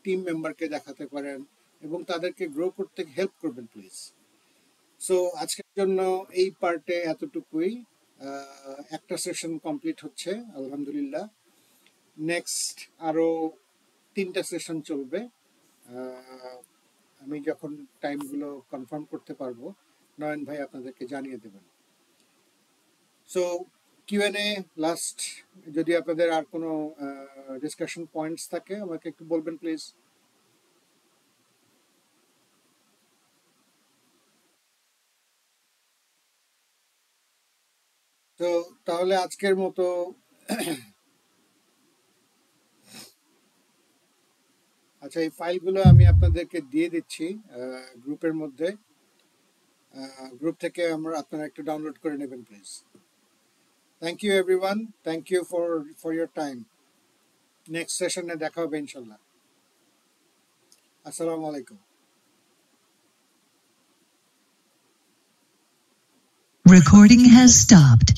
টিম মেম্বারকে দেখাতে পারেন, এবং তাদেরকে গ্রো করতে হেল্প করবেন প্লিজ। সো আজকের জন্য এই পার্টে এতটুকুই। একটা সেশন কমপ্লিট হচ্ছে আলহামদুলিল্লাহ। নেক্সট আরো 3টা সেশন চলবে। আমি যখন টাইমগুলো কনফার্ম করতে পারবো নয়ন ভাই আপনাদেরকে জানিয়ে দেবেন। সো কিউএনএ লাস্ট, যদি আপনাদের আর কোনো ডিসকাশন পয়েন্টস থাকে আমাকে একটু বলবেন প্লিজ। তো তাহলে আজকের মতো আচ্ছা, এই ফাইলগুলো আমি আপনাদেরকে দিয়ে দিচ্ছি গ্রুপের মধ্যে। গ্রুপ থেকে আপনারা একটু ডাউনলোড করে নেবেন please. Thank you everyone, thank you for your time. Next সেশনে দেখা হবে ইনশাল্লাহ। আসসালামু আলাইকুম। Recording has stopped.